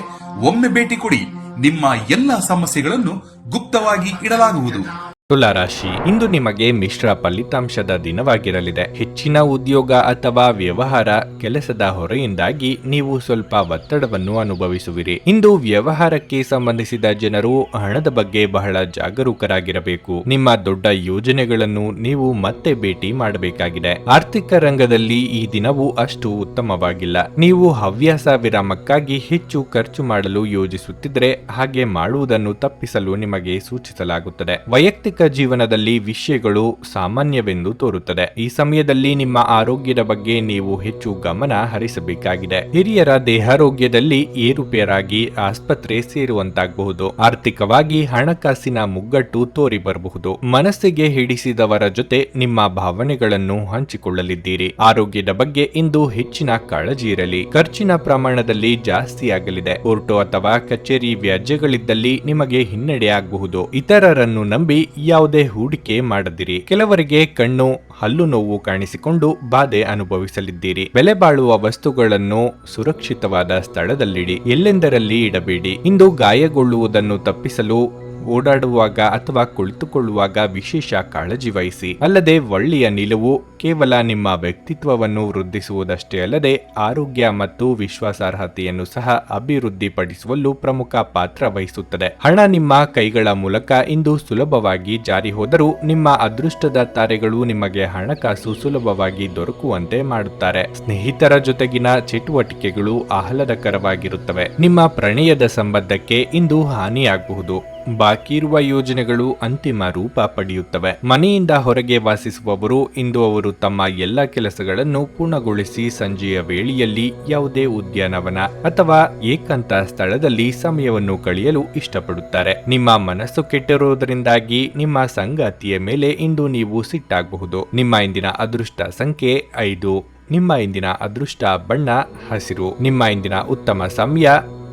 ಒಮ್ಮೆ ಭೇಟಿ ಕೊಡಿ. ನಿಮ್ಮ ಎಲ್ಲ ಸಮಸ್ಯೆಗಳನ್ನು ಗುಪ್ತವಾಗಿ ಇಡಲಾಗುವುದು. ತುಲಾ ರಾಶಿ, ಇಂದು ನಿಮಗೆ ಮಿಶ್ರ ಫಲಿತಾಂಶದ ದಿನವಾಗಿರಲಿದೆ. ಹೆಚ್ಚಿನ ಉದ್ಯೋಗ ಅಥವಾ ವ್ಯವಹಾರ ಕೆಲಸದ ಹೊರೆಯಿಂದಾಗಿ ನೀವು ಸ್ವಲ್ಪ ಒತ್ತಡವನ್ನು ಅನುಭವಿಸುವಿರಿ. ಇಂದು ವ್ಯವಹಾರಕ್ಕೆ ಸಂಬಂಧಿಸಿದ ಜನರು ಹಣದ ಬಗ್ಗೆ ಬಹಳ ಜಾಗರೂಕರಾಗಿರಬೇಕು. ನಿಮ್ಮ ದೊಡ್ಡ ಯೋಜನೆಗಳನ್ನು ನೀವು ಮತ್ತೆ ಭೇಟಿ ಮಾಡಬೇಕಾಗಿದೆ. ಆರ್ಥಿಕ ರಂಗದಲ್ಲಿ ಈ ದಿನವು ಅಷ್ಟು ಉತ್ತಮವಾಗಿಲ್ಲ. ನೀವು ಹವ್ಯಾಸ ವಿರಾಮಕ್ಕಾಗಿ ಹೆಚ್ಚು ಖರ್ಚು ಮಾಡಲು ಯೋಜಿಸುತ್ತಿದ್ದರೆ ಹಾಗೆ ಮಾಡುವುದನ್ನು ತಪ್ಪಿಸಲು ನಿಮಗೆ ಸೂಚಿಸಲಾಗುತ್ತದೆ. ವೈಯಕ್ತಿಕ ಜೀವನದಲ್ಲಿ ವಿಷಯಗಳು ಸಾಮಾನ್ಯವೆಂದು ತೋರುತ್ತದೆ. ಈ ಸಮಯದಲ್ಲಿ ನಿಮ್ಮ ಆರೋಗ್ಯದ ಬಗ್ಗೆ ನೀವು ಹೆಚ್ಚು ಗಮನ ಹರಿಸಬೇಕಾಗಿದೆ. ಹಿರಿಯರ ದೇಹಾರೋಗ್ಯದಲ್ಲಿ ಏರುಪೇರಾಗಿ ಆಸ್ಪತ್ರೆ ಸೇರುವಂತಾಗಬಹುದು. ಆರ್ಥಿಕವಾಗಿ ಹಣಕಾಸಿನ ಮುಗ್ಗಟ್ಟು ತೋರಿ ಬರಬಹುದು. ಮನಸ್ಸಿಗೆ ಹಿಡಿಸಿದವರ ಜೊತೆ ನಿಮ್ಮ ಭಾವನೆಗಳನ್ನು ಹಂಚಿಕೊಳ್ಳಲಿದ್ದೀರಿ. ಆರೋಗ್ಯದ ಬಗ್ಗೆ ಇಂದು ಹೆಚ್ಚಿನ ಕಾಳಜಿ ಇರಲಿ. ಖರ್ಚಿನ ಪ್ರಮಾಣದಲ್ಲಿ ಜಾಸ್ತಿಯಾಗಲಿದೆ. ಕೋರ್ಟು ಅಥವಾ ಕಚೇರಿ ವ್ಯಾಜ್ಯಗಳಿದ್ದಲ್ಲಿ ನಿಮಗೆ ಹಿನ್ನಡೆ ಆಗಬಹುದು. ಇತರರನ್ನು ನಂಬಿ ಯಾವುದೇ ಹೂಡಿಕೆ ಮಾಡದಿರಿ. ಕೆಲವರಿಗೆ ಕಣ್ಣು ಹಲ್ಲು ನೋವು ಕಾಣಿಸಿಕೊಂಡು ಬಾಧೆ ಅನುಭವಿಸಲಿದ್ದೀರಿ. ಬೆಲೆ ಬಾಳುವ ವಸ್ತುಗಳನ್ನು ಸುರಕ್ಷಿತವಾದ ಸ್ಥಳದಲ್ಲಿಡಿ. ಎಲ್ಲೆಂದರಲ್ಲಿ ಇಡಬೇಡಿ. ಇಂದು ಗಾಯಗೊಳ್ಳುವುದನ್ನು ತಪ್ಪಿಸಲು ಓಡಾಡುವಾಗ ಅಥವಾ ಕುಳಿತುಕೊಳ್ಳುವಾಗ ವಿಶೇಷ ಕಾಳಜಿ ವಹಿಸಿ. ಅಲ್ಲದೆ ಒಳ್ಳೆಯ ನಿಲುವು ಕೇವಲ ನಿಮ್ಮ ವ್ಯಕ್ತಿತ್ವವನ್ನು ವೃದ್ಧಿಸುವುದಷ್ಟೇ ಅಲ್ಲದೆ ಆರೋಗ್ಯ ಮತ್ತು ವಿಶ್ವಾಸಾರ್ಹತೆಯನ್ನು ಸಹ ಅಭಿವೃದ್ಧಿಪಡಿಸುವಲ್ಲೂ ಪ್ರಮುಖ ಪಾತ್ರ ವಹಿಸುತ್ತದೆ. ಹಣ ನಿಮ್ಮ ಕೈಗಳ ಮೂಲಕ ಇಂದು ಸುಲಭವಾಗಿ ಜಾರಿ ಹೋದರೂ ನಿಮ್ಮ ಅದೃಷ್ಟದ ತಾರೆಗಳು ನಿಮಗೆ ಹಣಕಾಸು ಸುಲಭವಾಗಿ ದೊರಕುವಂತೆ ಮಾಡುತ್ತಾರೆ. ಸ್ನೇಹಿತರ ಜೊತೆಗಿನ ಚಟುವಟಿಕೆಗಳು ಆಹ್ಲಾದಕರವಾಗಿರುತ್ತವೆ. ನಿಮ್ಮ ಪ್ರಣಯದ ಸಂಬಂಧಕ್ಕೆ ಇಂದು ಹಾನಿಯಾಗಬಹುದು. ಬಾಕಿ ಇರುವ ಯೋಜನೆಗಳು ಅಂತಿಮ ರೂಪ ಪಡೆಯುತ್ತವೆ. ಮನೆಯಿಂದ ಹೊರಗೆ ವಾಸಿಸುವವರು ಇಂದು ಅವರು ತಮ್ಮ ಎಲ್ಲ ಕೆಲಸಗಳನ್ನು ಪೂರ್ಣಗೊಳಿಸಿ ಸಂಜೆಯ ವೇಳೆಯಲ್ಲಿ ಯಾವುದೇ ಉದ್ಯಾನವನ ಅಥವಾ ಏಕಾಂತ ಸ್ಥಳದಲ್ಲಿ ಸಮಯವನ್ನು ಕಳೆಯಲು ಇಷ್ಟಪಡುತ್ತಾರೆ. ನಿಮ್ಮ ಮನಸ್ಸು ಕೆಟ್ಟಿರುವುದರಿಂದಾಗಿ ನಿಮ್ಮ ಸಂಗಾತಿಯ ಮೇಲೆ ಇಂದು ನೀವು ಸಿಟ್ಟಾಗಬಹುದು. ನಿಮ್ಮ ಇಂದಿನ ಅದೃಷ್ಟ ಸಂಖ್ಯೆ 5. ನಿಮ್ಮ ಇಂದಿನ ಅದೃಷ್ಟ ಬಣ್ಣ ಹಸಿರು. ನಿಮ್ಮ ಇಂದಿನ ಉತ್ತಮ ಸಮಯ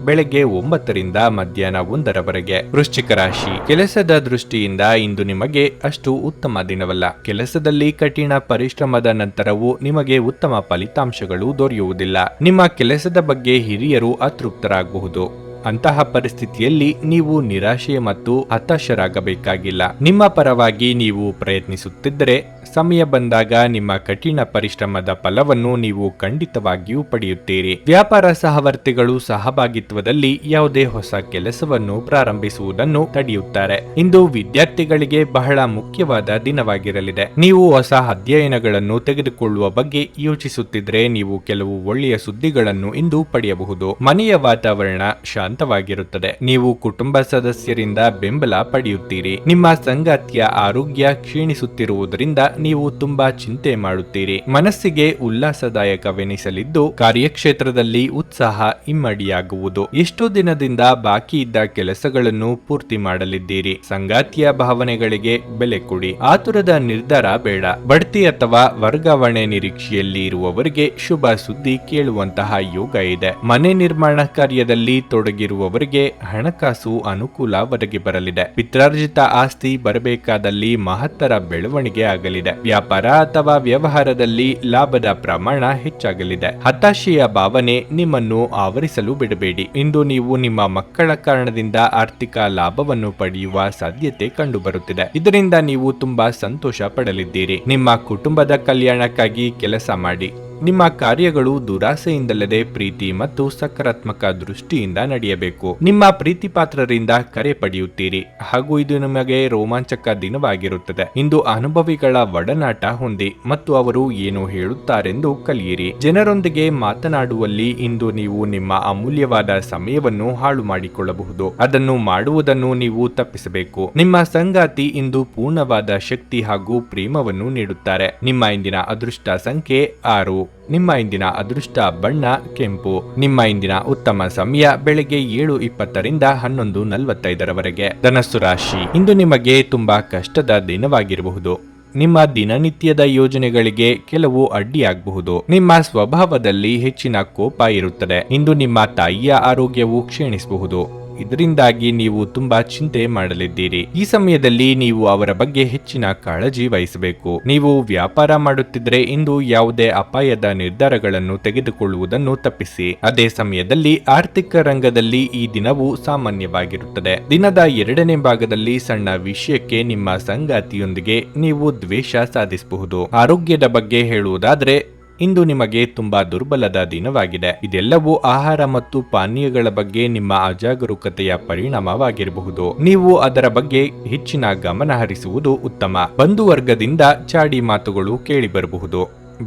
ಬೆಳಗ್ಗೆ 9ರಿಂದ ಮಧ್ಯಾಹ್ನ 1ರವರೆಗೆ. ವೃಶ್ಚಿಕ ರಾಶಿ, ಕೆಲಸದ ದೃಷ್ಟಿಯಿಂದ ಇಂದು ನಿಮಗೆ ಅಷ್ಟು ಉತ್ತಮ ದಿನವಲ್ಲ. ಕೆಲಸದಲ್ಲಿ ಕಠಿಣ ಪರಿಶ್ರಮದ ನಂತರವೂ ನಿಮಗೆ ಉತ್ತಮ ಫಲಿತಾಂಶಗಳು ದೊರೆಯುವುದಿಲ್ಲ. ನಿಮ್ಮ ಕೆಲಸದ ಬಗ್ಗೆ ಹಿರಿಯರು ಅತೃಪ್ತರಾಗಬಹುದು. ಅಂತಹ ಪರಿಸ್ಥಿತಿಯಲ್ಲಿ ನೀವು ನಿರಾಶೆ ಮತ್ತು ಹತಾಶರಾಗಬೇಕಾಗಿಲ್ಲ. ನಿಮ್ಮ ಪರವಾಗಿ ನೀವು ಪ್ರಯತ್ನಿಸುತ್ತಿದ್ದರೆ ಸಮಯ ಬಂದಾಗ ನಿಮ್ಮ ಕಠಿಣ ಪರಿಶ್ರಮದ ಫಲವನ್ನು ನೀವು ಖಂಡಿತವಾಗಿಯೂ ಪಡೆಯುತ್ತೀರಿ. ವ್ಯಾಪಾರ ಸಹವರ್ತಿಗಳು ಸಹಭಾಗಿತ್ವದಲ್ಲಿ ಯಾವುದೇ ಹೊಸ ಕೆಲಸವನ್ನು ಪ್ರಾರಂಭಿಸುವುದನ್ನು ತಡೆಯುತ್ತಾರೆ. ಇಂದು ವಿದ್ಯಾರ್ಥಿಗಳಿಗೆ ಬಹಳ ಮುಖ್ಯವಾದ ದಿನವಾಗಿರಲಿದೆ. ನೀವು ಹೊಸ ಅಧ್ಯಯನಗಳನ್ನು ತೆಗೆದುಕೊಳ್ಳುವ ಬಗ್ಗೆ ಯೋಚಿಸುತ್ತಿದ್ರೆ ನೀವು ಕೆಲವು ಒಳ್ಳೆಯ ಸುದ್ದಿಗಳನ್ನು ಇಂದು ಪಡೆಯಬಹುದು. ಮನೆಯ ವಾತಾವರಣ ಶಾಂತವಾಗಿರುತ್ತದೆ. ನೀವು ಕುಟುಂಬ ಸದಸ್ಯರಿಂದ ಬೆಂಬಲ ಪಡೆಯುತ್ತೀರಿ. ನಿಮ್ಮ ಸಂಗಾತಿಯ ಆರೋಗ್ಯ ಕ್ಷೀಣಿಸುತ್ತಿರುವುದರಿಂದ ನೀವು ತುಂಬಾ ಚಿಂತೆ ಮಾಡುತ್ತೀರಿ. ಮನಸ್ಸಿಗೆ ಉಲ್ಲಾಸದಾಯಕವೆನಿಸಲಿದ್ದು ಕಾರ್ಯಕ್ಷೇತ್ರದಲ್ಲಿ ಉತ್ಸಾಹ ಇಮ್ಮಡಿಯಾಗುವುದು. ಎಷ್ಟೋ ದಿನದಿಂದ ಬಾಕಿ ಇದ್ದ ಕೆಲಸಗಳನ್ನು ಪೂರ್ತಿ ಮಾಡಲಿದ್ದೀರಿ. ಸಂಗಾತಿಯ ಭಾವನೆಗಳಿಗೆ ಬೆಲೆ ಕೊಡಿ. ಆತುರದ ನಿರ್ಧಾರ ಬೇಡ. ಬಡ್ತಿ ಅಥವಾ ವರ್ಗಾವಣೆ ನಿರೀಕ್ಷೆಯಲ್ಲಿ ಇರುವವರಿಗೆ ಶುಭ ಸುದ್ದಿ ಕೇಳುವಂತಹ ಯೋಗ ಇದೆ. ಮನೆ ನಿರ್ಮಾಣ ಕಾರ್ಯದಲ್ಲಿ ತೊಡಗಿ ಹೊರಗಿರುವವರಿಗೆ ಹಣಕಾಸು ಅನುಕೂಲ ಒದಗಿ ಬರಲಿದೆ. ಪಿತ್ರಾರ್ಜಿತ ಆಸ್ತಿ ಬರಬೇಕಾದಲ್ಲಿ ಮಹತ್ತರ ಬೆಳವಣಿಗೆ ಆಗಲಿದೆ. ವ್ಯಾಪಾರ ಅಥವಾ ವ್ಯವಹಾರದಲ್ಲಿ ಲಾಭದ ಪ್ರಮಾಣ ಹೆಚ್ಚಾಗಲಿದೆ. ಹತಾಶೆಯ ಭಾವನೆ ನಿಮ್ಮನ್ನು ಆವರಿಸಲು ಬಿಡಬೇಡಿ. ಇಂದು ನೀವು ನಿಮ್ಮ ಮಕ್ಕಳ ಕಾರಣದಿಂದ ಆರ್ಥಿಕ ಲಾಭವನ್ನು ಪಡೆಯುವ ಸಾಧ್ಯತೆ ಕಂಡುಬರುತ್ತಿದೆ. ಇದರಿಂದ ನೀವು ತುಂಬಾ ಸಂತೋಷ ಪಡಲಿದ್ದೀರಿ. ನಿಮ್ಮ ಕುಟುಂಬದ ಕಲ್ಯಾಣಕ್ಕಾಗಿ ಕೆಲಸ ಮಾಡಿ. ನಿಮ್ಮ ಕಾರ್ಯಗಳು ದುರಾಸೆಯಿಂದಲ್ಲದೆ ಪ್ರೀತಿ ಮತ್ತು ಸಕಾರಾತ್ಮಕ ದೃಷ್ಟಿಯಿಂದ ನಡೆಯಬೇಕು. ನಿಮ್ಮ ಪ್ರೀತಿ ಪಾತ್ರರಿಂದ ಕರೆ ಪಡೆಯುತ್ತೀರಿ ಹಾಗೂ ಇದು ನಿಮಗೆ ರೋಮಾಂಚಕ ದಿನವಾಗಿರುತ್ತದೆ. ಇಂದು ಅನುಭವಿಗಳ ಒಡನಾಟ ಹೊಂದಿ ಮತ್ತು ಅವರು ಏನು ಹೇಳುತ್ತಾರೆಂದು ಕಲಿಯಿರಿ. ಜನರೊಂದಿಗೆ ಮಾತನಾಡುವಲ್ಲಿ ಇಂದು ನೀವು ನಿಮ್ಮ ಅಮೂಲ್ಯವಾದ ಸಮಯವನ್ನು ಹಾಳು ಮಾಡಿಕೊಳ್ಳಬಹುದು. ಅದನ್ನು ಮಾಡುವುದನ್ನು ನೀವು ತಪ್ಪಿಸಬೇಕು. ನಿಮ್ಮ ಸಂಗಾತಿ ಇಂದು ಪೂರ್ಣವಾದ ಶಕ್ತಿ ಹಾಗೂ ಪ್ರೇಮವನ್ನು ನೀಡುತ್ತಾರೆ. ನಿಮ್ಮ ಇಂದಿನ ಅದೃಷ್ಟ ಸಂಖ್ಯೆ 6. ನಿಮ್ಮ ಇಂದಿನ ಅದೃಷ್ಟ ಬಣ್ಣ ಕೆಂಪು. ನಿಮ್ಮ ಇಂದಿನ ಉತ್ತಮ ಸಮಯ ಬೆಳಗ್ಗೆ 7:20ರಿಂದ 11:45ರವರೆಗೆ. ಧನಸ್ಸು ರಾಶಿ, ಇಂದು ನಿಮಗೆ ತುಂಬಾ ಕಷ್ಟದ ದಿನವಾಗಿರಬಹುದು. ನಿಮ್ಮ ದಿನನಿತ್ಯದ ಯೋಜನೆಗಳಿಗೆ ಕೆಲವು ಅಡ್ಡಿಯಾಗಬಹುದು. ನಿಮ್ಮ ಸ್ವಭಾವದಲ್ಲಿ ಹೆಚ್ಚಿನ ಕೋಪ ಇರುತ್ತದೆ. ಇಂದು ನಿಮ್ಮ ತಾಯಿಯ ಆರೋಗ್ಯವು ಕ್ಷೀಣಿಸಬಹುದು. ಇದರಿಂದಾಗಿ ನೀವು ತುಂಬಾ ಚಿಂತೆ ಮಾಡಲಿದ್ದೀರಿ. ಈ ಸಮಯದಲ್ಲಿ ನೀವು ಅವರ ಬಗ್ಗೆ ಹೆಚ್ಚಿನ ಕಾಳಜಿ ವಹಿಸಬೇಕು. ನೀವು ವ್ಯಾಪಾರ ಮಾಡುತ್ತಿದ್ದರೆ ಇಂದು ಯಾವುದೇ ಅಪಾಯದ ನಿರ್ಧಾರಗಳನ್ನು ತೆಗೆದುಕೊಳ್ಳುವುದನ್ನು ತಪ್ಪಿಸಿ. ಅದೇ ಸಮಯದಲ್ಲಿ ಆರ್ಥಿಕ ರಂಗದಲ್ಲಿ ಈ ದಿನವು ಸಾಮಾನ್ಯವಾಗಿರುತ್ತದೆ. ದಿನದ 2ನೇ ಭಾಗದಲ್ಲಿ ಸಣ್ಣ ವಿಷಯಕ್ಕೆ ನಿಮ್ಮ ಸಂಗಾತಿಯೊಂದಿಗೆ ನೀವು ದ್ವೇಷ ಸಾಧಿಸಬಹುದು. ಆರೋಗ್ಯದ ಬಗ್ಗೆ ಹೇಳುವುದಾದ್ರೆ ಇಂದು ನಿಮಗೆ ತುಂಬಾ ದುರ್ಬಲದ ದಿನವಾಗಿದೆ. ಇದೆಲ್ಲವೂ ಆಹಾರ ಮತ್ತು ಪಾನೀಯಗಳ ಬಗ್ಗೆ ನಿಮ್ಮ ಅಜಾಗರೂಕತೆಯ ಪರಿಣಾಮವಾಗಿರಬಹುದು. ನೀವು ಅದರ ಬಗ್ಗೆ ಹೆಚ್ಚಿನ ಗಮನ ಹರಿಸುವುದು ಉತ್ತಮ. ಬಂಧುವರ್ಗದಿಂದ ಚಾಡಿ ಮಾತುಗಳು ಕೇಳಿಬರಬಹುದು.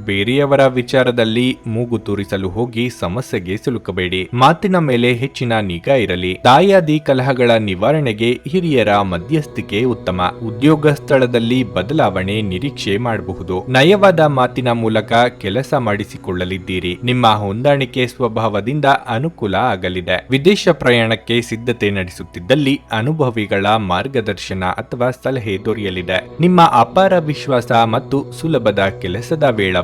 ಬೇರೆಯವರ ವಿಚಾರದಲ್ಲಿ ಮೂಗು ತೂರಿಸಲು ಹೋಗಿ ಸಮಸ್ಯೆಗೆ ಸಿಲುಕಬೇಡಿ. ಮಾತಿನ ಮೇಲೆ ಹೆಚ್ಚಿನ ನಿಗಾ ಇರಲಿ. ದಾಯಾದಿ ಕಲಹಗಳ ನಿವಾರಣೆಗೆ ಹಿರಿಯರ ಮಧ್ಯಸ್ಥಿಕೆ ಉತ್ತಮ. ಉದ್ಯೋಗ ಸ್ಥಳದಲ್ಲಿ ಬದಲಾವಣೆ ನಿರೀಕ್ಷೆ ಮಾಡಬಹುದು. ನಯವಾದ ಮಾತಿನ ಮೂಲಕ ಕೆಲಸ ಮಾಡಿಸಿಕೊಳ್ಳಲಿದ್ದೀರಿ. ನಿಮ್ಮ ಹೊಂದಾಣಿಕೆ ಸ್ವಭಾವದಿಂದ ಅನುಕೂಲ ಆಗಲಿದೆ. ವಿದೇಶ ಪ್ರಯಾಣಕ್ಕೆ ಸಿದ್ಧತೆ ನಡೆಸುತ್ತಿದ್ದಲ್ಲಿ ಅನುಭವಿಗಳ ಮಾರ್ಗದರ್ಶನ ಅಥವಾ ಸಲಹೆ ದೊರೆಯಲಿದೆ. ನಿಮ್ಮ ಅಪಾರ ವಿಶ್ವಾಸ ಮತ್ತು ಸುಲಭದ ಕೆಲಸದ ವೇಳಾಪಟ್ಟಿ